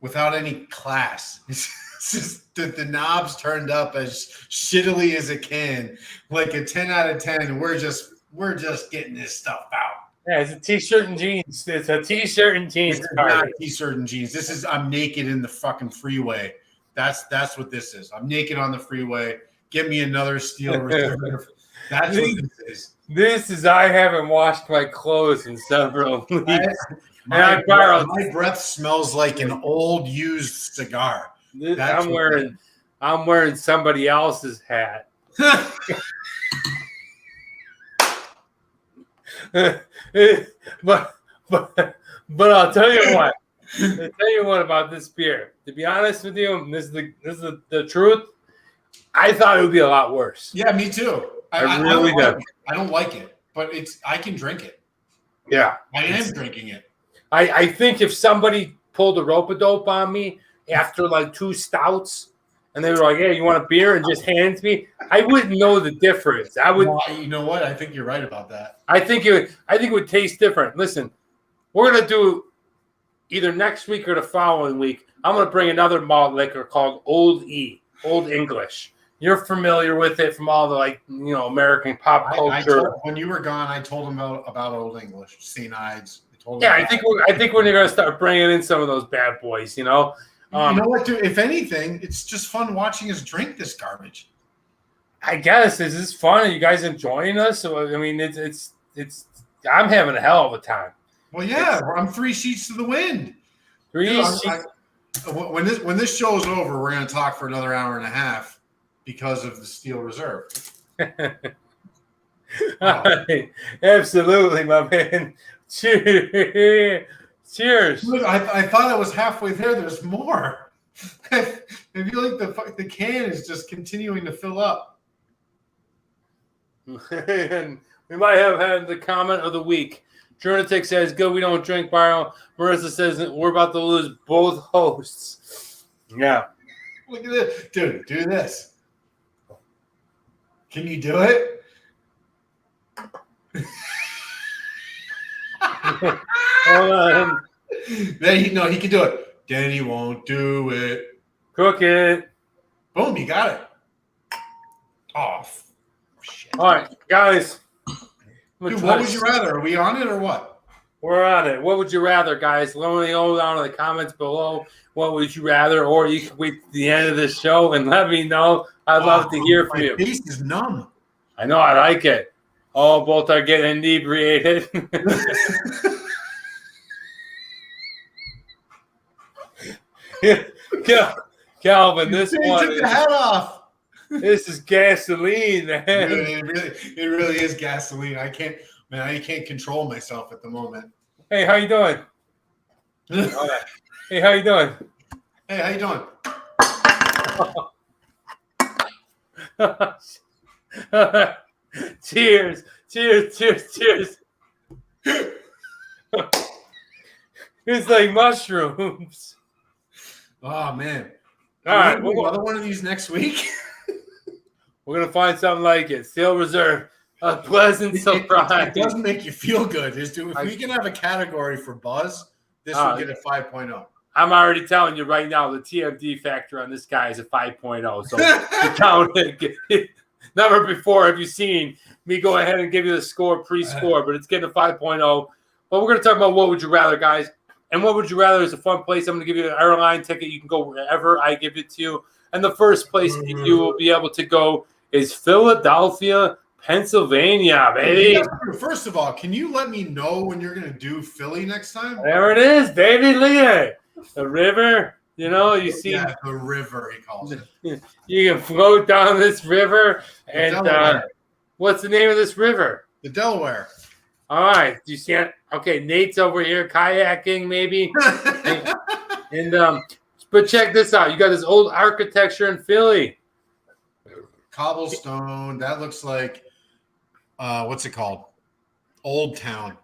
without any class. It's just the knobs turned up as shittily as it can, like a 10 out of 10. And we're just getting this stuff out. Yeah, it's a t-shirt and jeans. It's a t-shirt and jeans. It's not a t-shirt and jeans. This is I'm naked in the fucking freeway. That's what this is. I'm naked on the freeway. Get me another steel reserve. That's what this is. This is I haven't washed my clothes in several weeks. My breath smells like an old used cigar. I'm wearing somebody else's hat. but I'll tell you what. I'll tell you what about this beer. To be honest with you, this is the truth. I thought it would be a lot worse. Yeah, me too. I really do. I don't like it, but I can drink it. Yeah, I am drinking it. I think if somebody pulled a rope-a-dope on me after like 2 stouts and they were like, hey, you want a beer? And just hands me, I wouldn't know the difference. I would. Well, you know what? I think you're right about that. I think it would taste different. Listen, we're going to do either next week or the following week. I'm going to bring another malt liquor called Old English. You're familiar with it from all the American pop culture. When you were gone, I told him about Old English, St. Ides. Yeah, I think we're going to start bringing in some of those bad boys. You know what, dude? If anything, it's just fun watching us drink this garbage. I guess this is fun. Are you guys enjoying us? So, I mean, it's. I'm having a hell of a time. Well, yeah, I'm 3 sheets to the wind. When this show's over, we're going to talk for another hour and a half because of the Steel Reserve. Right. Absolutely, my man. Cheers. Cheers. Look, I thought I was halfway there. There's more. I feel like the can is just continuing to fill up. And we might have had the comment of the week. Journatic says, good, we don't drink bio. Marissa says, we're about to lose both hosts. Yeah. Look at this. Dude, do this. Can you do it? Hold on. No, he can do it. Danny won't do it. Cook it. Boom, you got it. Oh, shit. All right, guys. Dude, what would you rather? Are we on it or what? We're on it. What would you rather, guys? Let me know down in the comments below. What would you rather? Or you can wait to the end of the show and let me know. I'd love to hear from you. My face is numb. I know. I like it. Oh, both are getting inebriated. Calvin, this one took the hat off. This is gasoline, man. It really is gasoline. I can't control myself at the moment. Hey, how you doing? Right. Hey, how you doing? Hey, how you doing? Cheers. Cheers, cheers, cheers. It's like mushrooms. Oh, man. All right. We'll another one of these next week. We're going to find something like it. Steel Reserve. A pleasant surprise. It doesn't make you feel good. If we can have a category for buzz, this will get a 5.0. I'm already telling you right now, the TMD factor on this guy is a 5.0. So count it. Never before have you seen me go ahead and give you the score pre-score, but it's getting a 5.0. But we're going to talk about what would you rather, guys. And what would you rather is a fun place. I'm going to give you an airline ticket. You can go wherever I give it to you. And the first place you will be able to go is Philadelphia, Pennsylvania, baby. First of all, can you let me know when you're going to do Philly next time? There it is, baby. Look at it. The river, you see. Yeah, the river, he calls it. You can float down this river. And what's the name of this river? The Delaware. All right. Do you see it? Okay, Nate's over here kayaking, maybe. But check this out. You got this old architecture in Philly. Cobblestone. That looks like what's it called? Old Town.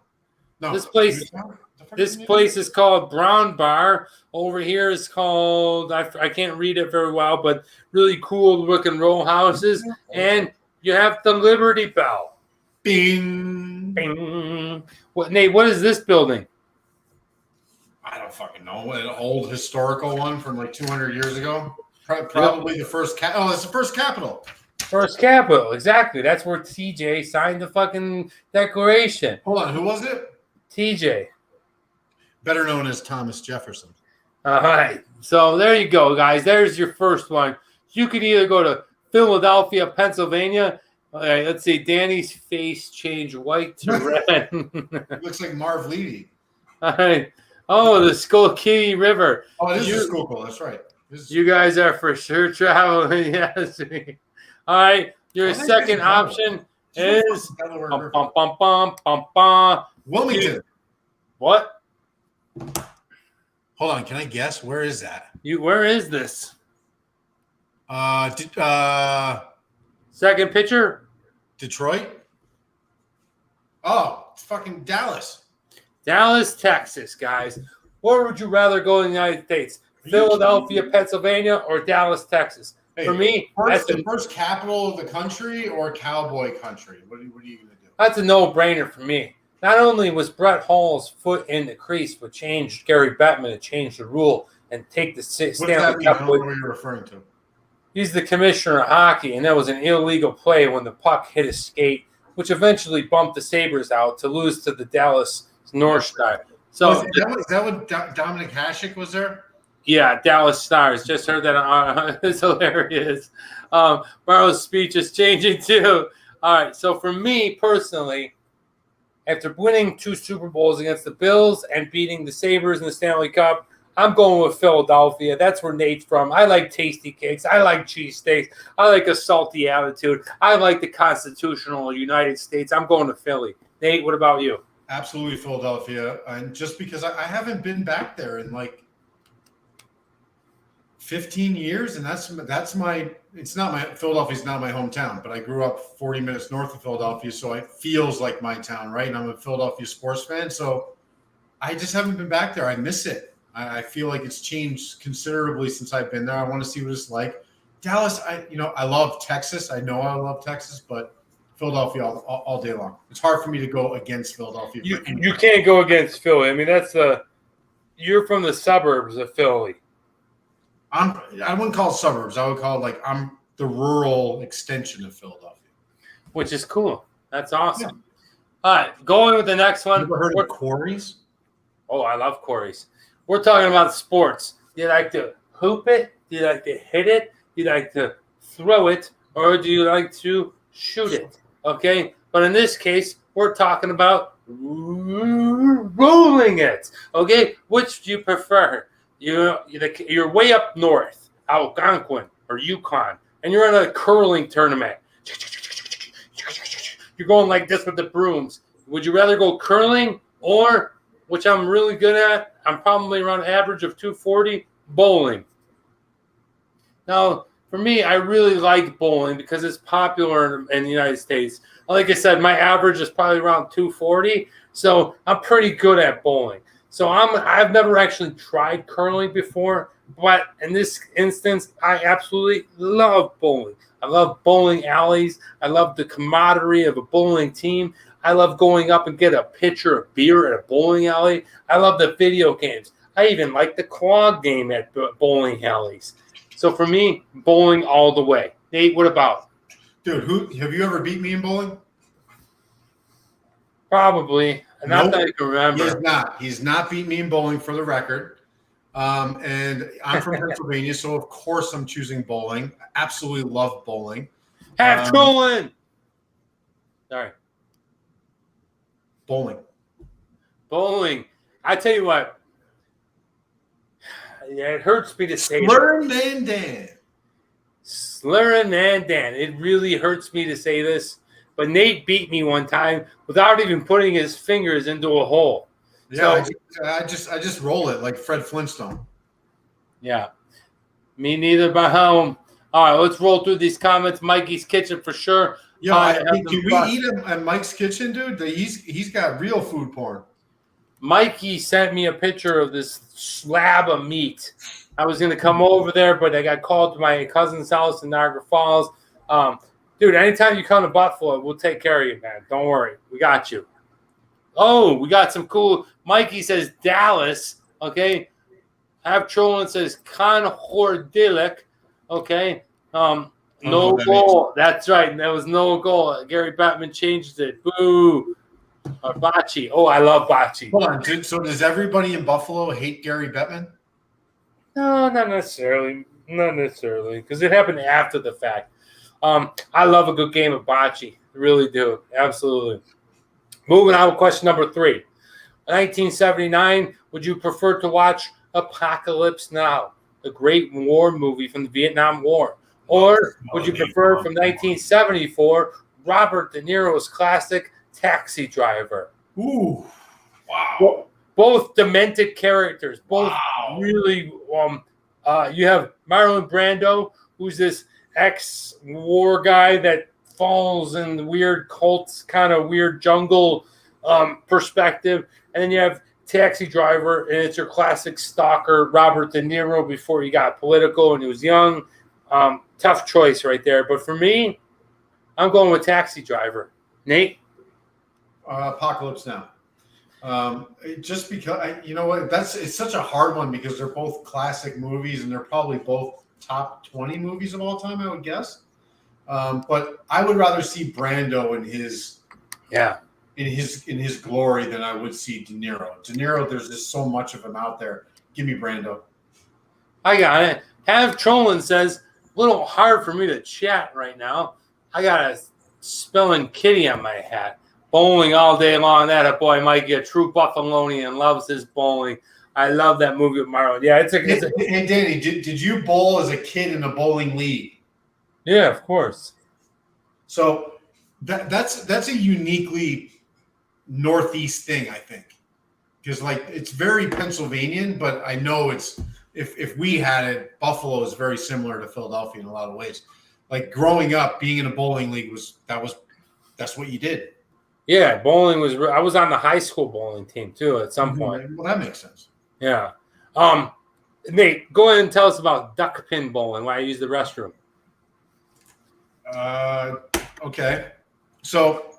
No, this place is called Brown Bar. Over here is called I can't read it very well, but really cool looking row houses. And you have the Liberty Bell. Bing. Bing. Nate, what is this building? I don't fucking know. An old historical one from like 200 years ago. Probably the first. It's the first Capitol. First Capitol, exactly. That's where TJ signed the fucking declaration. Hold on, who was it? TJ. Better known as Thomas Jefferson. All right. So there you go, guys. There's your first one. You could either go to Philadelphia, Pennsylvania. All right, let's see. Danny's face changed white to red. It looks like Marv Levy. All right. Oh, the Schuylkill River. Oh, it is the Schuylkill. That's right. You guys are for sure traveling. Yes. All right. Your second option is Wilmington. What? Hold on. Can I guess? Where is that? Where is this? Second pitcher? Detroit. Oh, it's fucking Dallas. Dallas, Texas, guys. Where would you rather go in the United States? Philadelphia, Pennsylvania, or Dallas, Texas? Hey, for me, that's the first capital of the country or cowboy country. What are you going to do? That's a no-brainer for me. Not only was Brett Hall's foot in the crease, but changed Gary Bettman to change the rule and take the Stanley Cup. What are you referring to? He's the commissioner of hockey, and that was an illegal play when the puck hit his skate, which eventually bumped the Sabres out to lose to the Dallas North Star. So is that what Dominic Hasek was there? Yeah, Dallas Stars. Just heard that. It's hilarious. Burrow's speech is changing too. All right. So for me personally, after winning 2 Super Bowls against the Bills and beating the Sabres in the Stanley Cup, I'm going with Philadelphia. That's where Nate's from. I like tasty cakes. I like cheesesteaks. I like a salty attitude. I like the constitutional United States. I'm going to Philly. Nate, what about you? Absolutely Philadelphia. And just because I haven't been back there in like 15 years, and that's my Philadelphia's not my hometown, but I grew up 40 minutes north of Philadelphia, so it feels like my town, right? And I'm a Philadelphia sports fan, so I just haven't been back there. I miss it. I feel like it's changed considerably since I've been there. I want to see what it's like. Dallas, I love Texas. I know I love Texas, but Philadelphia all day long. It's hard for me to go against Philadelphia. You can't go against Philly. I mean, you're from the suburbs of Philly. I wouldn't call it suburbs. I would call it I'm the rural extension of Philadelphia. Which is cool. That's awesome. Yeah. All right, going with the next one. You ever heard of quarries? Oh, I love quarries. We're talking about sports. Do you like to hoop it? Do you like to hit it? Do you like to throw it? Or do you like to shoot it? Okay? But in this case, we're talking about rolling it. Okay? Which do you prefer? You're way up north, Algonquin or Yukon, and you're in a curling tournament. You're going like this with the brooms. Would you rather go curling or, which I'm really good at, I'm probably around average of 240, bowling? Now, for me, I really like bowling because it's popular in the United States. Like I said, my average is probably around 240, so I'm pretty good at bowling. So I've never actually tried curling before, but in this instance, I absolutely love bowling. I love bowling alleys. I love the camaraderie of a bowling team. I love going up and get a pitcher of beer at a bowling alley. I love the video games. I even like the clog game at bowling alleys. So for me, bowling all the way. Nate, what about? Dude, have you ever beat me in bowling? Probably. Not that I can remember. He is not. He's not beat me in bowling, for the record. And I'm from Pennsylvania, so of course I'm choosing bowling. I absolutely love bowling. Half trolling. Sorry. Bowling. I tell you what. Yeah, it hurts me to say Slurring and Dan. Slurring and Dan. It really hurts me to say this, but Nate beat me one time without even putting his fingers into a hole. Yeah, so, I just roll it like Fred Flintstone. Yeah. Me neither, but home. All right, let's roll through these comments. Mikey's Kitchen for sure. Yeah, can we eat at Mike's Kitchen, dude? He's got real food porn. Mikey sent me a picture of this slab of meat. I was going to come over there, but I got called to my cousin's house in Niagara Falls. Dude, anytime you come to Buffalo, we'll take care of you, man. Don't worry. We got you. Oh, we got some cool. Mikey says Dallas. Okay. Have Trolling says Conhordilic. Okay. No goal. That's right. There was no goal. Gary Bettman changed it. Boo. Or Bocce. Oh, I love Bocce. Hold on, dude. So does everybody in Buffalo hate Gary Bettman? No, not necessarily. Not necessarily. Because it happened after the fact. I love a good game of Bocce. I really do. Absolutely. Moving on to question number 3. 1979, would you prefer to watch Apocalypse Now, the great war movie from the Vietnam War? Or would you prefer from 1974, Robert De Niro's classic Taxi Driver? Ooh, wow. Both demented characters. Both really, you have Marlon Brando, who's this ex-war guy that falls in the weird cults, kind of weird jungle perspective. And then you have Taxi Driver, and it's your classic stalker, Robert De Niro, before he got political and he was young. Tough choice right there. But for me, I'm going with Taxi Driver. Nate? Apocalypse Now. Just because, you know what, it's such a hard one because they're both classic movies and they're probably both top 20 movies of all time, I would guess. But I would rather see Brando in his glory than I would see De Niro. De Niro, there's just so much of him out there. Give me Brando. I got it. Have Trolling says, a little hard for me to chat right now. I got a spelling kitty on my hat. Bowling all day long. That boy might get true Buffalonian, loves his bowling. I love that movie with Marlon. Yeah, it's a Hey, Danny, did you bowl as a kid in a bowling league? Yeah, of course. So that's a uniquely Northeast thing, I think, because like it's very Pennsylvanian, but I know it's if we had it, Buffalo is very similar to Philadelphia in a lot of ways. Like growing up, being in a bowling league that's what you did. Yeah, bowling was. I was on the high school bowling team too at some point. Well, that makes sense. Yeah. Nate, go ahead and tell us about Duckpin Bowling. Why I use the restroom. Okay. So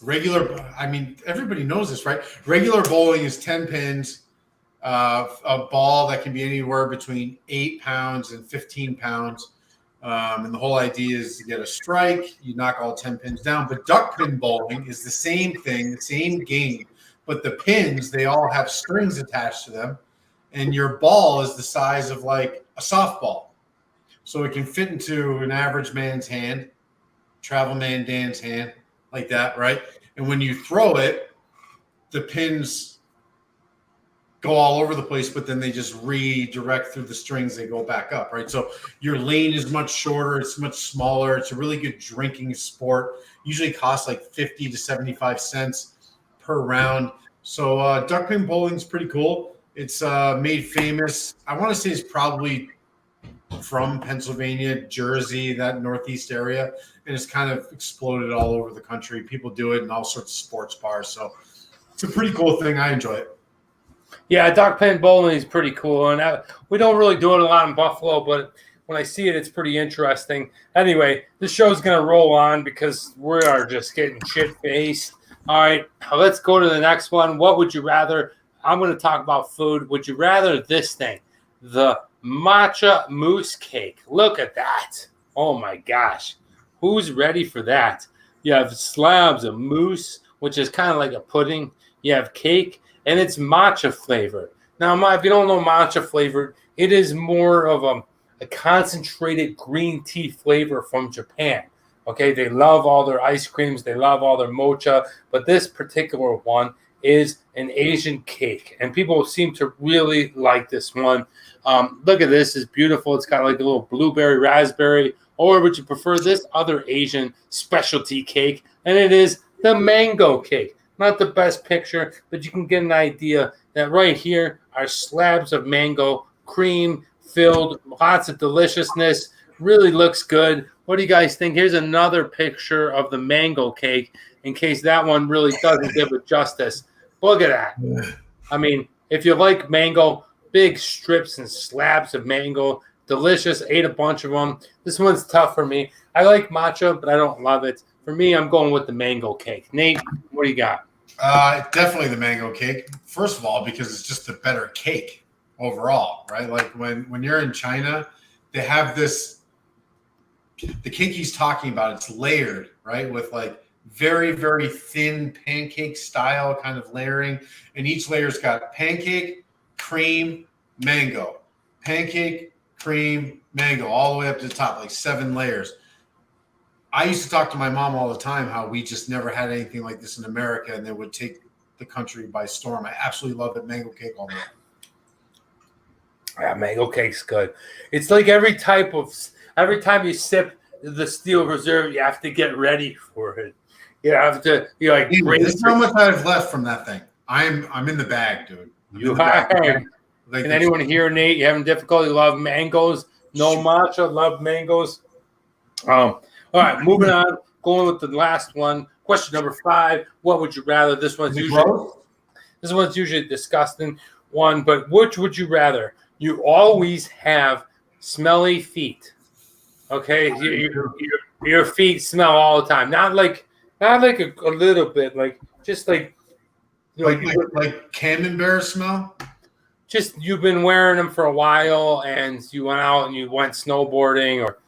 regular, I mean, everybody knows this, right? Regular bowling is 10 pins, a ball that can be anywhere between 8 pounds and 15 pounds. And the whole idea is to get a strike. You knock all 10 pins down. But duckpin bowling is the same thing, the same game. But the pins, they all have strings attached to them. And your ball is the size of like a softball. So it can fit into an average man's hand, travel man Dan's hand, like that, right? And when you throw it, the pins go all over the place, but then they just redirect through the strings. They go back up, right? So your lane is much shorter. It's much smaller. It's a really good drinking sport. Usually costs like 50 to 75 cents per round. So duckpin bowling is pretty cool. It's made famous. I want to say it's probably from Pennsylvania, Jersey, that Northeast area, and it's kind of exploded all over the country. People do it in all sorts of sports bars. So it's a pretty cool thing. I enjoy it. Yeah, duckpin bowling is pretty cool, and we don't really do it a lot in Buffalo, but when I see it, it's pretty interesting. Anyway, this show's going to roll on because we are just getting shit-faced. All right, let's go to the next one. What would you rather? I'm going to talk about food. Would you rather this thing, the Macha mousse cake? Look at that. Oh, my gosh. Who's ready for that? You have slabs of mousse, which is kind of like a pudding. You have cake, and it's matcha flavored. Now, if you don't know matcha flavored, it is more of a concentrated green tea flavor from Japan. Okay, they love all their ice creams. They love all their mocha. But this particular one is an Asian cake. And people seem to really like this one. Look at this. It's beautiful. It's got like a little blueberry, raspberry. Or would you prefer this other Asian specialty cake? And it is the mango cake. Not the best picture, but you can get an idea that right here are slabs of mango, cream filled, lots of deliciousness. Really looks good. What do you guys think? Here's another picture of the mango cake in case that one really doesn't give it justice. Look at that. I mean, if you like mango, big strips and slabs of mango, delicious. Ate a bunch of them. This one's tough for me. I like matcha, but I don't love it. For me, I'm going with the mango cake. Nate, what do you got? Definitely the mango cake. First of all, because it's just a better cake overall, right? Like when you're in China, they have this, the cake he's talking about, it's layered, right? With like very, very thin pancake style kind of layering. And each layer's got pancake, cream, mango. Pancake, cream, mango, all the way up to the top, like 7 layers. I used to talk to my mom all the time how we just never had anything like this in America, and they would take the country by storm. I absolutely love that mango cake all the way. Yeah, mango cake's good. It's like every time you sip the Steel Reserve, you have to get ready for it. You have to, this is how much I've left from that thing. I'm in the bag, dude. You are. Like, can anyone hear Nate? You having difficulty? Love mangoes? No matcha. Love mangoes. All right, moving on. Going with the last one. Question number 5. What would you rather? This one's usually a disgusting one, but which would you rather? You always have smelly feet. Okay, your feet smell all the time. Not like a little bit, like just like camembert smell. Just you've been wearing them for a while, and you went out and you went snowboarding or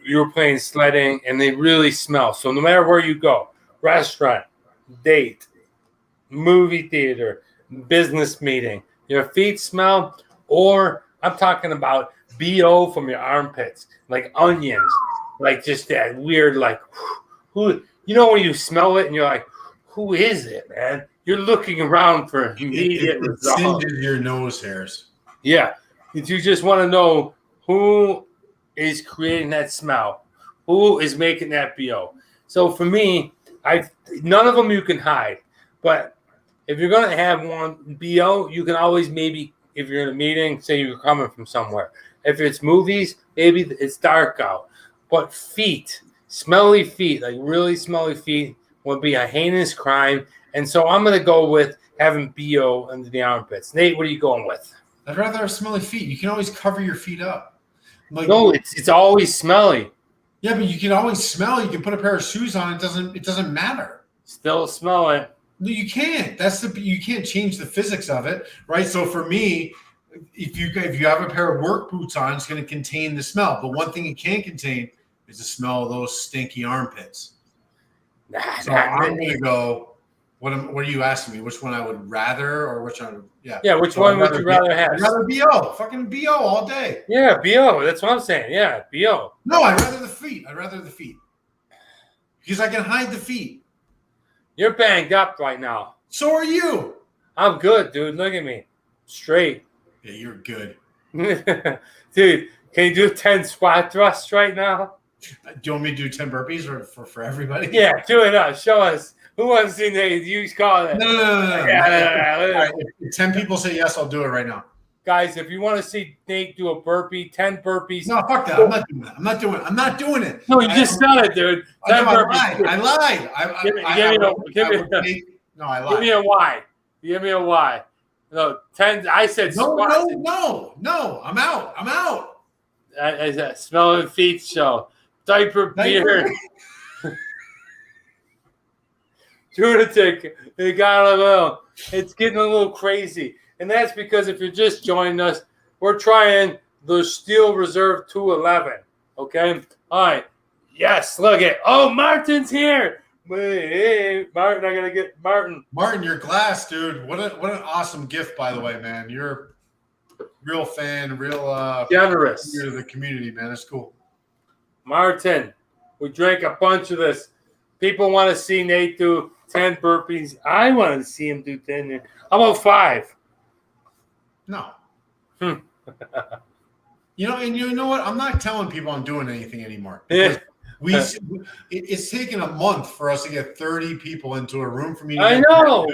you were playing sledding, and they really smell. So no matter where you go, restaurant, date, movie theater, business meeting, your feet smell. Or I'm talking about BO from your armpits, like onions, like just that weird, like, who, when you smell it and you're like, who is it, man? You're looking around for immediate It results. singes your nose hairs. Yeah. You just want to know who is creating that smell, who is making that BO. So for me, none of them you can hide. But if you're going to have one BO, you can always maybe, if you're in a meeting, say you're coming from somewhere. If it's movies, maybe it's dark out. But feet, smelly feet, like really smelly feet, would be a heinous crime. And so I'm going to go with having BO under the armpits. Nate, what are you going with? I'd rather have smelly feet. You can always cover your feet up. Like, no, it's always smelly. Yeah, but you can always smell. You can put a pair of shoes on. It doesn't matter. Still smell it. No, you can't. You can't change the physics of it, right? So for me, if you have a pair of work boots on, it's going to contain the smell. But one thing it can't contain is the smell of those stinky armpits. So I'm going to go. What are you asking me? Which one I would rather, or which I would? Yeah. Yeah. Which one would you rather have? I'd rather BO. Fucking BO all day. Yeah, BO. That's what I'm saying. Yeah, BO. No, I'd rather the feet. Because I can hide the feet. You're banged up right now. So are you. I'm good, dude. Look at me. Straight. Yeah, you're good. Dude, can you do 10 squat thrusts right now? Do you want me to do 10 burpees for everybody? Yeah, do it up. Show us. Who wants to see Nate? You call it. No. Yeah. If 10 people say yes, I'll do it right now. Guys, if you want to see Nate do a burpee, 10 burpees. No, fuck that. I'm not doing it. No, you just said it, dude. 10 burpees. I lied. I lied. Give me a Y. Give me a Y. No, 10. I said squats. No. I'm out. It's a smelling feet show. Diaper beard. Lunatic. It got a little. It's getting a little crazy. And that's because if you're just joining us, we're trying the Steel Reserve 211. Okay? All right. Yes, look at. Oh, Martin's here. Hey, Martin, I got to get Martin. Martin, your glass, dude. What an awesome gift, by the way, man. You're a real fan, real generous. You're the community, man. That's cool. Martin, we drank a bunch of this. People want to see Nate do 10 burpees. I want to see him do 10. How about 5? No. You know what? I'm not telling people I'm doing anything anymore. It's taken a month for us to get 30 people into a room for me. I know.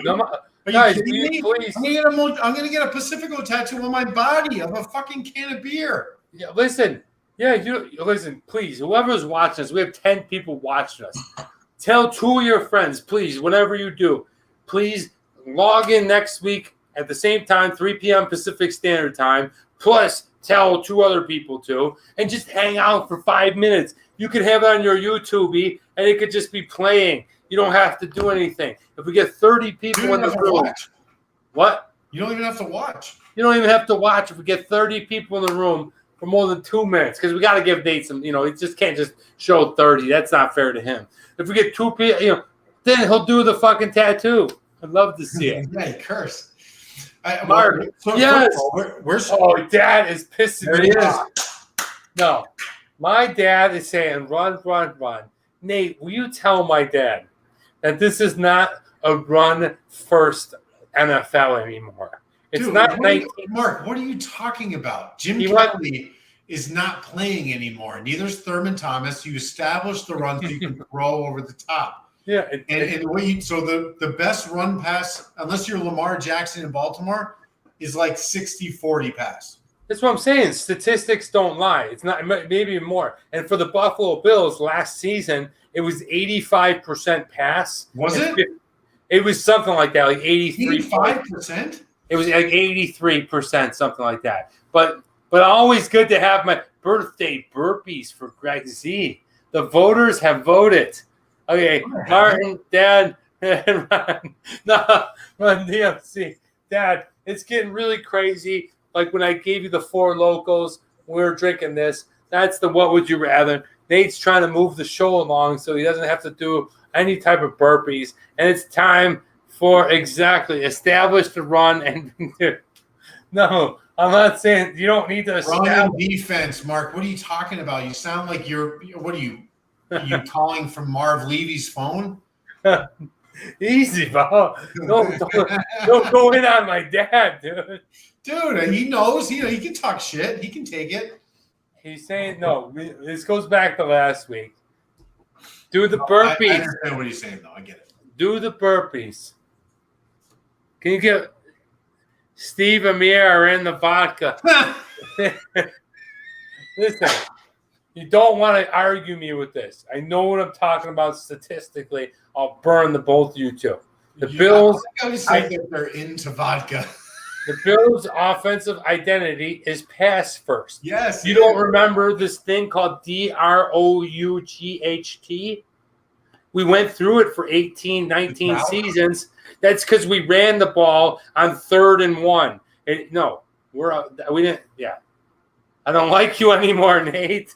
Guys, please. I'm going to get a Pacifico tattoo on my body of a fucking can of beer. Yeah, listen. Yeah, listen, please. Whoever's watching us, we have 10 people watching us. Tell 2 of your friends, please, whatever you do, please log in next week at the same time, 3 p.m. Pacific Standard Time, plus tell 2 other people too, and just hang out for 5 minutes. You could have it on your YouTube, and it could just be playing. You don't have to do anything. If we get 30 people in the room. What? You don't even have to watch. You don't even have to watch if we get 30 people in the room for more than 2 minutes, because we got to give Nate some, he just can't just show 30. That's not fair to him. If we get 2 people, then he'll do the fucking tattoo. I'd love to see it. Yeah, curse. Mark, yes. Dad is pissing me off. No, my dad is saying, run. Nate, will you tell my dad that this is not a run-first NFL anymore? It's Dude, not 19. Mark, what are you talking about? Jim Kelly is not playing anymore. Neither's Thurman Thomas. You established the run so you can throw over the top. Yeah. So the best run pass, unless you're Lamar Jackson in Baltimore, is like 60-40 pass. That's what I'm saying. Statistics don't lie. It's not, maybe more. And for the Buffalo Bills last season, it was 85% pass. Was it? It was something like that, like 83. 85%? It was like 83%, something like that. But always good to have my birthday burpees for Greg Z. The voters have voted. Okay, Martin, Dad, and Ron. No, Run DMC. Dad, it's getting really crazy. Like when I gave you the 4 locals, we were drinking this. That's the what would you rather. Nate's trying to move the show along so he doesn't have to do any type of burpees. And it's time for establish the run. And No, I'm not saying you don't need to Run defense, Mark. What are you talking about? You sound like what are you calling from Marv Levy's phone? Easy, Bob. Don't go in on my dad, dude. Dude, he knows. He can talk shit. He can take it. He's saying no. This goes back to last week. Do the burpees. I understand what he's saying, though. I get it. Do the burpees. Can you get Steve Amir are in the vodka? Listen, you don't want to argue me with this. I know what I'm talking about statistically. I'll burn the both of you two. The Bills. I think they're into vodka. The Bills' offensive identity is pass first. Yes. You don't remember this thing called DROUGHT? We went through it for 18, 19 seasons. That's because we ran the ball on 3rd and 1. We didn't. Yeah, I don't like you anymore, Nate.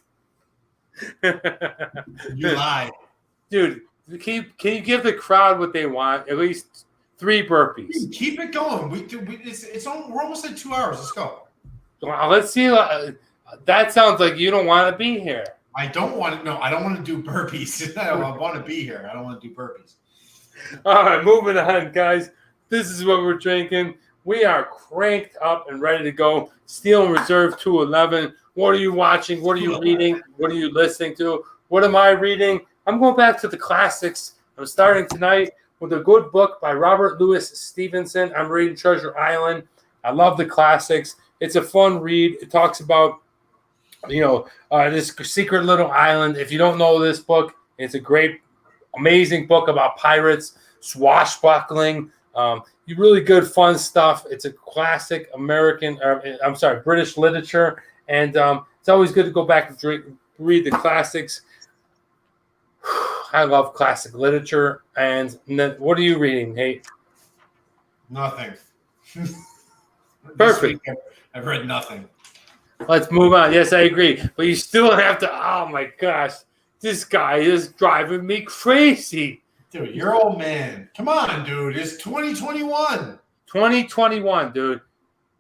You lie, dude. Can you give the crowd what they want? At least 3 burpees. Dude, keep it going. We're almost at 2 hours. Let's go. Well, let's see. That sounds like you don't want to be here. I don't want to. No, I don't want to do burpees. I want to be here. I don't want to do burpees. All right, moving on, guys. This is what we're drinking. We are cranked up and ready to go. Steel and Reserve 211. What are you watching? What are you reading? What are you listening to? What am I reading? I'm going back to the classics. I'm starting tonight with a good book by Robert Louis Stevenson. I'm reading Treasure Island. I love the classics. It's a fun read. It talks about, this secret little island. If you don't know this book, it's a great, amazing book about pirates, swashbuckling, really good, fun stuff. It's a classic British literature, and it's always good to go back and read the classics. I love classic literature. And then, what are you reading, Nate? Nothing. Perfect. I've read nothing. Let's move on. Yes, I agree. But you still have to. Oh my gosh, this guy is driving me crazy. Dude, you're old man. Come on, dude. It's 2021. 2021, dude.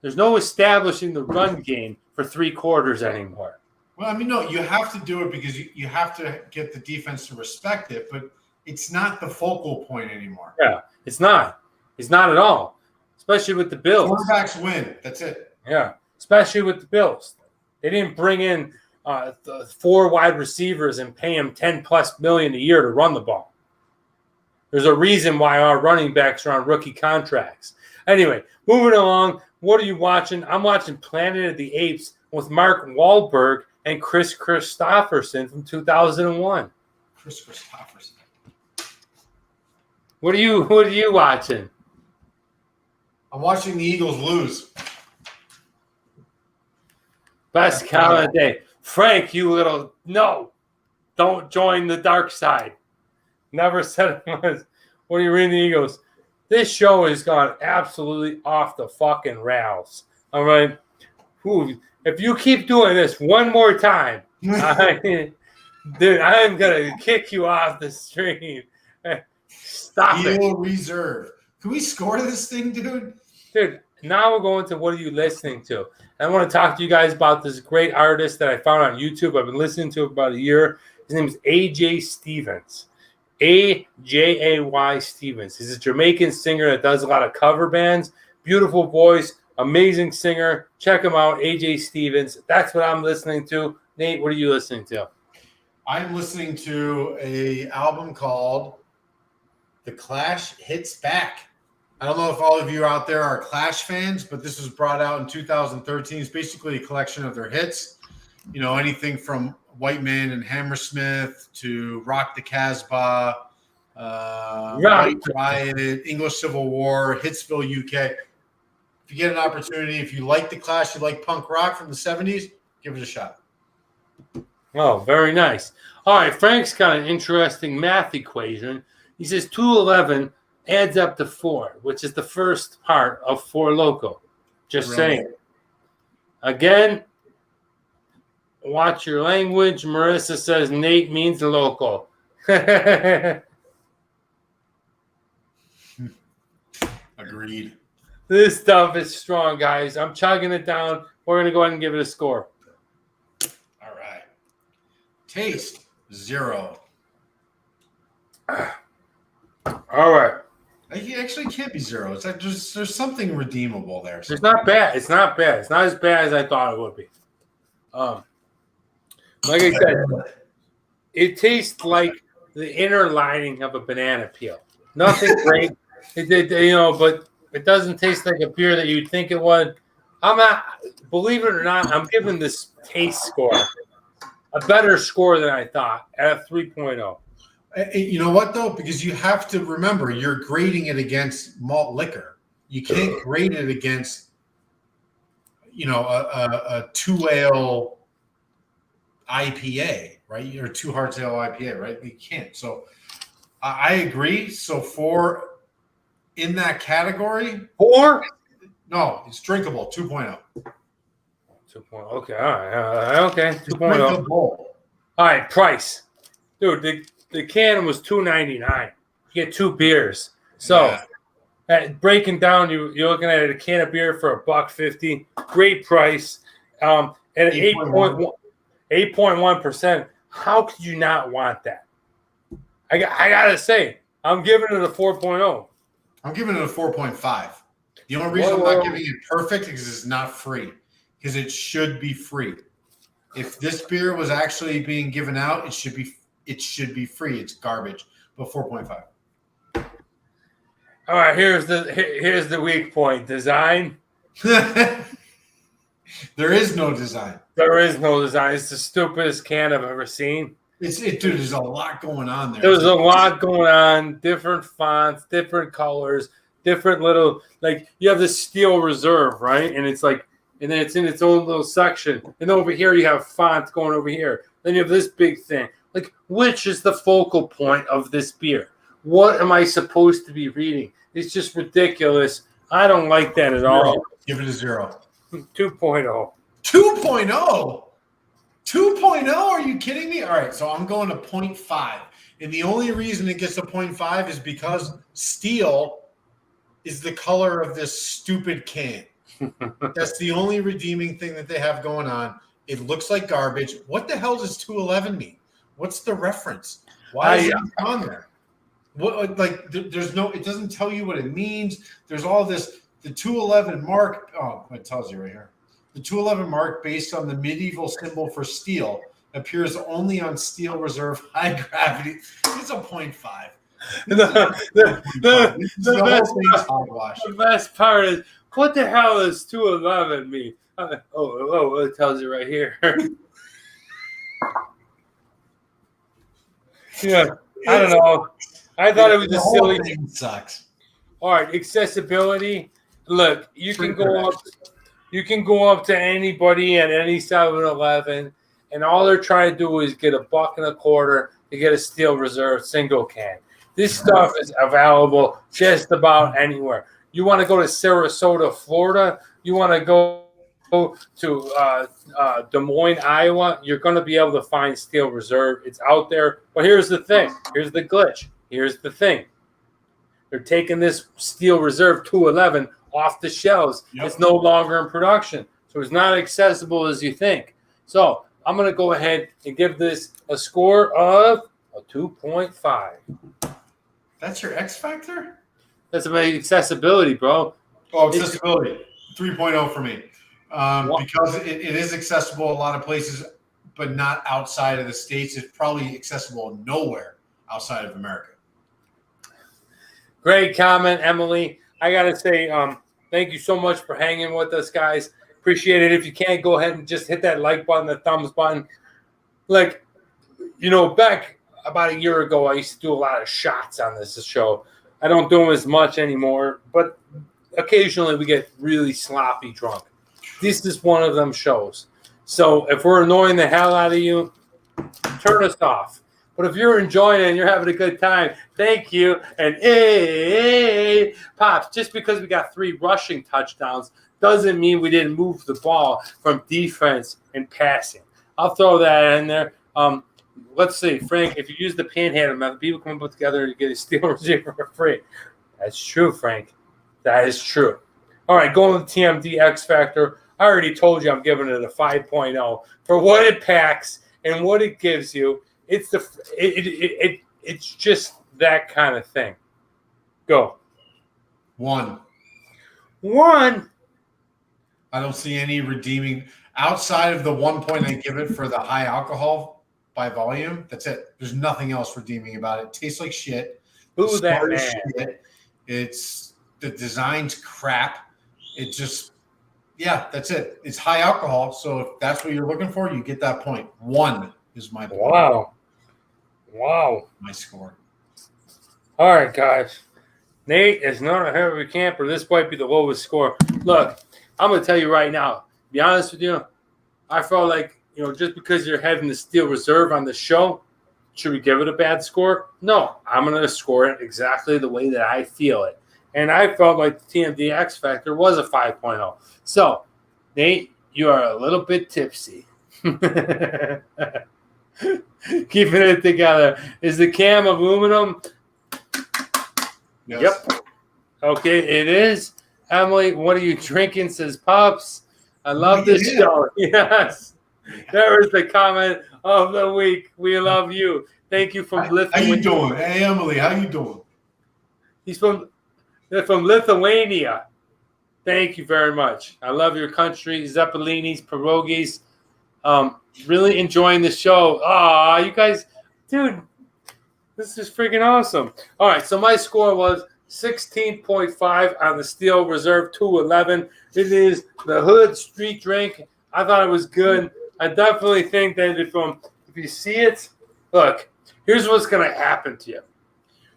There's no establishing the run game for 3 quarters anymore. Well, I mean, no, you have to do it because you have to get the defense to respect it, but it's not the focal point anymore. Yeah, it's not. It's not at all, especially with the Bills. Quarterbacks win. That's it. Yeah, especially with the Bills. They didn't bring in 4 wide receivers and pay them $10+ million a year to run the ball. There's a reason why our running backs are on rookie contracts. Anyway, moving along, what are you watching? I'm watching Planet of the Apes with Mark Wahlberg and Chris Christopherson from 2001. Chris Christopherson. What are you watching? I'm watching the Eagles lose. Best count of the day. Frank, don't join the dark side. Never said it was. What are you reading, the Eagles? This show has gone absolutely off the fucking rails. All right? If you keep doing this one more time, dude, I'm going to kick you off the stream. Stop it. Reserve. Can we score this thing, dude? Dude, now we're going to what are you listening to? And I want to talk to you guys about this great artist that I found on YouTube. I've been listening to about a year. His name is AJ Stevens. AJAY Stevens. He's a Jamaican singer that does a lot of cover bands. Beautiful voice, amazing singer. Check him out, AJ Stevens. That's what I'm listening to. Nate, what are you listening to? I'm listening to an album called The Clash Hits Back. I don't know if all of you out there are Clash fans, but this was brought out in 2013. It's basically a collection of their hits. Anything from White Man and Hammersmith to Rock the Casbah, White Riot, English Civil War, Hitsville, UK. If you get an opportunity, if you like The Clash, you like punk rock from the 70s, give it a shot. Oh, very nice. All right, Frank's got an interesting math equation. He says 211 adds up to 4, which is the first part of 4 Loko. Just saying. Again, watch your language. Marissa says Nate means local. Agreed. This stuff is strong, guys. I'm chugging it down. We're going to go ahead and give it a score. All right. Taste 0. All right. It actually can't be 0. It's like there's something redeemable there. It's not bad. It's not bad. It's not as bad as I thought it would be. Like I said, it tastes like the inner lining of a banana peel. Nothing great. But it doesn't taste like a beer that you'd think it would. I'm not, believe it or not, I'm giving this taste score a better score than I thought at a 3.0. You know what, though? Because you have to remember, you're grading it against malt liquor. You can't grade it against, a 2-ale IPA, right? Or 2 hard ale IPA, right? You can't. So I agree. So 4 in that category. 4? No, it's drinkable. 2.0. 2.0. Okay. All right. Okay. 2.0. Drinkable. All right. Price. Dude, the can was $2.99. You get 2 beers. So breaking down, you're looking at a can of beer for $1.50. Great price. At 8.1%. How could you not want that? I gotta say, I'm giving it a 4.0. I'm giving it a 4.5. The only reason I'm not giving it perfect is it's not free. Because it should be free. If this beer was actually being given out, it should be free. It's garbage. But 4.5. All right, here's the weak point. Design. There is no design. There is no design. It's the stupidest can I've ever seen. Dude, there's a lot going on there. There's a lot going on. Different fonts, different colors, different little, like you have this steel reserve, right? And it's like, and then it's in its own little section. And over here you have font going over here. Then you have this big thing. Like, which is the focal point of this beer? What am I supposed to be reading? It's just ridiculous. I don't like that at all. Give it a 0. 2.0. 2.0? 2.0? Are you kidding me? All right, so I'm going to 0.5. And the only reason it gets a 0.5 is because steel is the color of this stupid can. That's the only redeeming thing that they have going on. It looks like garbage. What the hell does 211 mean? What's the reference? Why is it on there? What, like, there's no, it doesn't tell you what it means. There's all this, the 211 mark. Oh, it tells you right here. The 211 mark, based on the medieval symbol for steel, appears only on steel reserve high gravity. It's a 0.5. The best part is, what the hell does 211 mean? Oh, it tells you right here. Yeah, I don't know. I thought it was a silly thing. Sucks. All right, accessibility. Look, you can go up to anybody at any 7-Eleven, and all they're trying to do is get $1.25 to get a steel reserve single can. This stuff is available just about anywhere. You want to go to Sarasota, Florida? You want to go to Des Moines, Iowa? You're going to be able to find steel reserve. It's out there. But here's the thing. Here's the glitch. Here's the thing. They're taking this steel reserve 211 off the shelves. Yep. It's no longer in production. So it's not accessible as you think. So I'm going to go ahead and give this a score of a 2.5. That's your X factor? That's about accessibility, bro. Oh, accessibility. 3.0 for me. Because it is accessible a lot of places, but not outside of the States. It's probably accessible nowhere outside of America. Great comment, Emily. I got to say, thank you so much for hanging with us, guys. Appreciate it. If you can, go ahead and just hit that like button, the thumbs button. Like, back about a year ago, I used to do a lot of shots on this show. I don't do them as much anymore, but occasionally we get really sloppy drunk. This is one of them shows. So if we're annoying the hell out of you, turn us off. But if you're enjoying it and you're having a good time, thank you. And hey, Pops, just because we got 3 rushing touchdowns doesn't mean we didn't move the ball from defense and passing. I'll throw that in there. Let's see, Frank, if you use the panhandle method, people come up together and get a steel receiver for free. That's true, Frank. That is true. All right, going with TMD X Factor. I already told you I'm giving it a 5.0 for what it packs and what it gives you. It's it's just that kind of thing. Go. 1. I don't see any redeeming outside of the 1 point I give it for the high alcohol by volume. That's it. There's nothing else redeeming about it. It tastes like shit. Who that man? Shit. It's the design's crap. It just, yeah, that's it. It's high alcohol. So if that's what you're looking for, you get that point. 1 is my point. Wow. My score. All right, guys. Nate is not a heavy camper. This might be the lowest score. Look, I'm going to tell you right now, to be honest with you, I felt like, just because you're having the Steel Reserve on the show, should we give it a bad score? No, I'm going to score it exactly the way that I feel it. And I felt like the TMD X Factor was a 5.0. So, Nate, you are a little bit tipsy. Keeping it together. Is the can aluminum? Yes. Yep. Okay, it is. Emily, what are you drinking? Says Pops. I love this show. Yes. There is the comment of the week. We love you. Thank you from Lithuania. How you doing? Hey, Emily, how you doing? They're from Lithuania. Thank you very much. I love your country. Zeppelinis, pierogies. Really enjoying the show. Ah, you guys, dude, this is freaking awesome. All right, so my score was 16.5 on the Steel Reserve 211. It is the Hood Street Drink. I thought it was good. I definitely think that if you see it, look, here's what's going to happen to you.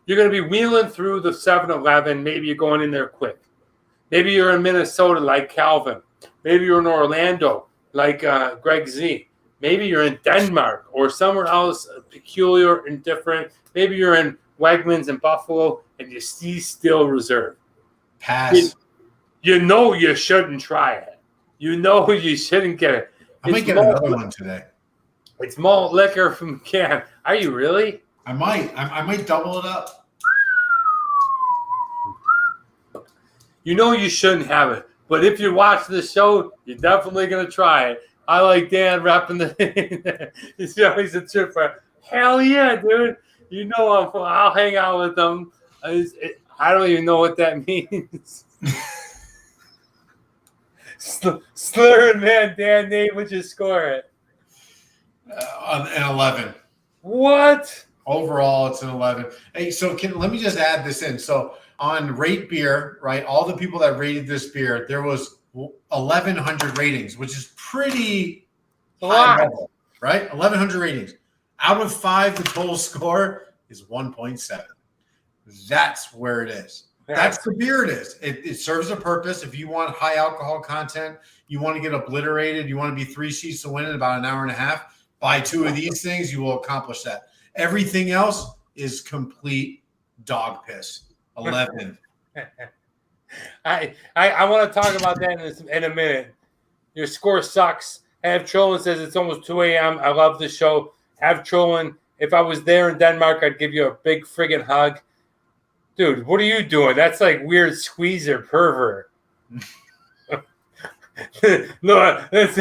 You're going to be wheeling through the 7-Eleven. Maybe you're going in there quick. Maybe you're in Minnesota like Calvin. Maybe you're in Orlando like Greg Z. Maybe you're in Denmark or somewhere else peculiar and different. Maybe you're in Wegmans in Buffalo and you see Steel Reserve. Pass. You know you shouldn't try it. You know you shouldn't get it. I might get another one today. It's malt liquor from can. Are you really? I might. I might double it up. You know you shouldn't have it. But if you watch the show, you're definitely going to try it. I like Dan rapping the he's always a tripper. Hell yeah, dude. You know I'll hang out with them. I don't even know what that means. Slurring, man. Dan, Nate, would you score it? An 11. What? Overall, it's an 11. Hey, so let me just add this in. So on Rate Beer, right, all the people that rated this beer, there was 1,100 ratings, which is pretty high level, right? 1,100 ratings. Out of 5, the total score is 1.7. That's where it is. That's the beer it is. It serves a purpose. If you want high alcohol content, you want to get obliterated, you want to be 3 sheets to win in about an hour and a half, buy 2 of these things, you will accomplish that. Everything else is complete dog piss. 11. I want to talk about that in a minute. Your score sucks. Have Trolling says it's almost 2 a.m. I love the show. Have Trolling. If I was there in Denmark, I'd give you a big friggin' hug. Dude, what are you doing? That's like weird squeezer pervert. No, that's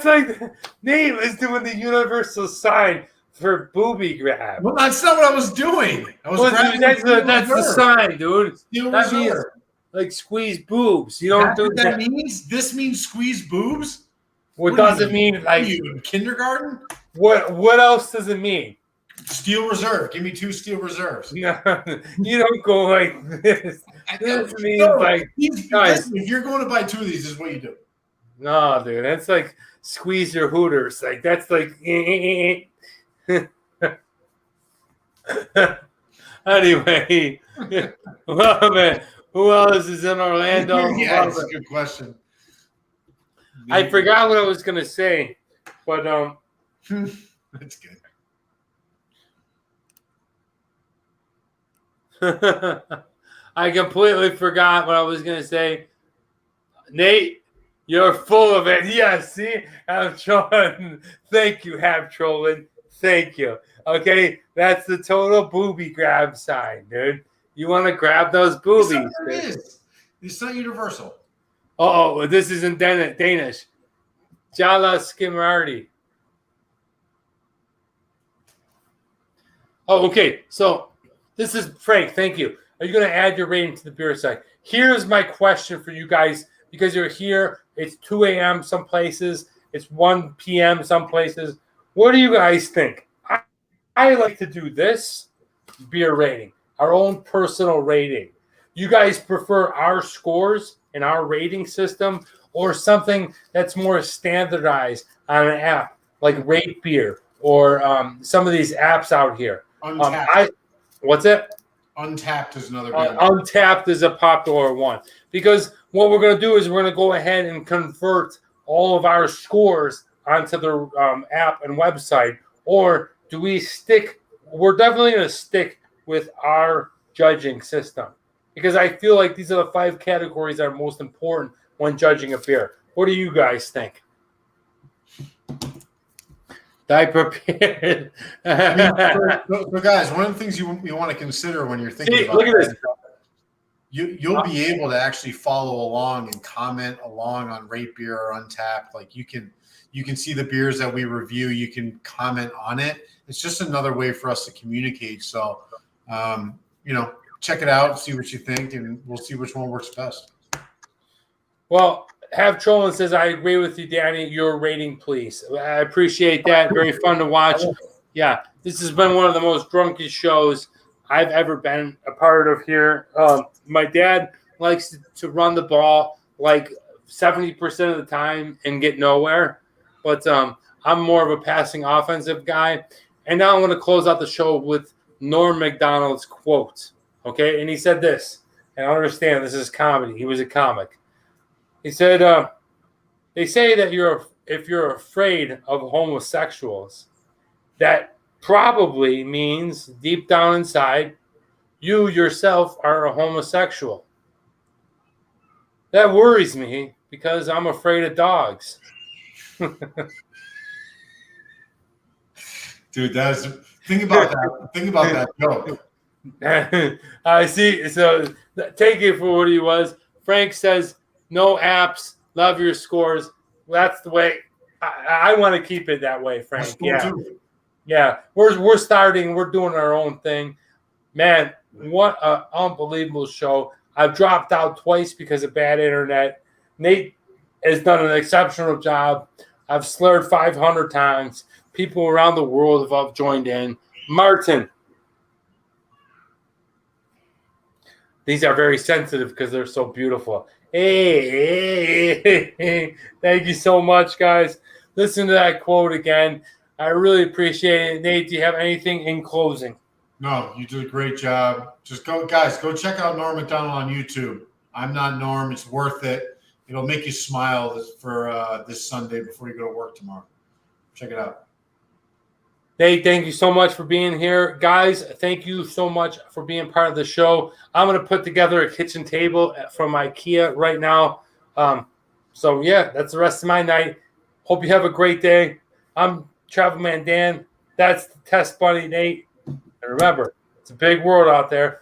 like Nate is doing the universal sign for booby grab. Well, that's not what I was doing. I was grabbing that's the sign, dude. That means like squeeze boobs. You don't do that. Means this means squeeze boobs. What does it mean? Like you in kindergarten? What else does it mean? Steel Reserve. Give me 2 Steel Reserves. No, you don't go like this. This means like guys. If you're going to buy 2 of these, this is what you do. No, dude, that's like squeeze your hooters. Like that's like. Anyway, well, man, who else is in Orlando? Yeah, that's a good question. I forgot what I was gonna say, but that's good. I completely forgot what I was gonna say. Nate, you're full of it. Yeah, see, I'm trolling. Thank you, Have Trolling. Thank you. Okay, that's the total booby grab sign, dude. You want to grab those boobies? It is. It's not universal. Oh, this isn't Danish. Jala Skimmardi. Oh, okay. So this is Frank. Thank you. Are you going to add your rating to the beer site? Here's my question for you guys, because you're here. It's 2 a.m. some places. It's 1 p.m. some places. What do you guys think? I like to do this beer rating, our own personal rating. You guys prefer our scores and our rating system, or something that's more standardized on an app like Rate Beer or some of these apps out here? What's it? Untapped is another big one. Untapped is a popular one, because what we're going to do is we're going to go ahead and convert all of our scores onto the app and website. Or do we stick? We're definitely going to stick with our judging system, because I feel like these are the 5 categories that are most important when judging a beer. What do you guys think? I prepared. So guys, one of the things you want to consider when you're thinking about look at this. You'll be able to actually follow along and comment along on Rate Beer or Untapped. Like you can see the beers that we review. You can comment on it. It's just another way for us to communicate. So, check it out, see what you think, and we'll see which one works best. Well, Have Trolling says, I agree with you, Danny. Your rating, please. I appreciate that. Very fun to watch. Yeah, this has been one of the most drunkest shows I've ever been a part of here. My dad likes to run the ball like 70% of the time and get nowhere. But I'm more of a passing offensive guy. And now I'm going to close out the show with Norm Macdonald's quote. Okay, and he said this, and I understand this is comedy. He was a comic. He said, they say that if you're afraid of homosexuals, that probably means deep down inside, you yourself are a homosexual. That worries me because I'm afraid of dogs. Dude, think about that. Think about that joke. I see. So take it for what he was. Frank says, no apps, love your scores. That's the way I want to keep it that way, Frank. Yeah. We're starting. We're doing our own thing. Man, what an unbelievable show. I've dropped out twice because of bad internet. Nate has done an exceptional job. I've slurred 500 times. People around the world have joined in. Martin. These are very sensitive because they're so beautiful. Hey. Thank you so much, guys. Listen to that quote again. I really appreciate it. Nate, do you have anything in closing? No, you did a great job. Just go check out Norm Macdonald on YouTube. I'm Not Norm. It's worth it. It'll make you smile for this Sunday before you go to work tomorrow. Check it out. Nate, thank you so much for being here. Guys, thank you so much for being part of the show. I'm going to put together a kitchen table from IKEA right now. So, yeah, that's the rest of my night. Hope you have a great day. I'm Travel Man Dan. That's the Test Bunny Nate. And remember, it's a big world out there.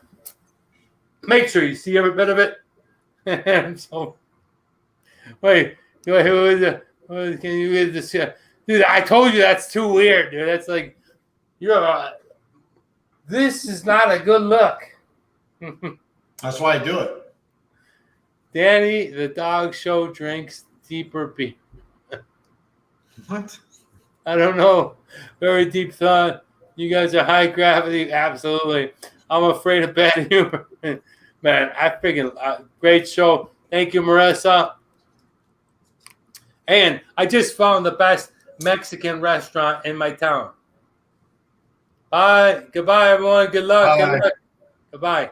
Make sure you see every bit of it. So, wait, can you get this? Dude, I told you that's too weird, dude. That's like, this is not a good look. That's why I do it. Danny, the dog show drinks deeper beer. What? I don't know. Very deep thought. You guys are high gravity. Absolutely. I'm afraid of bad humor. Man, I freaking great show. Thank you, Marissa. And I just found the best Mexican restaurant in my town. Bye. Goodbye, everyone. Good luck. Bye. Good luck. Goodbye.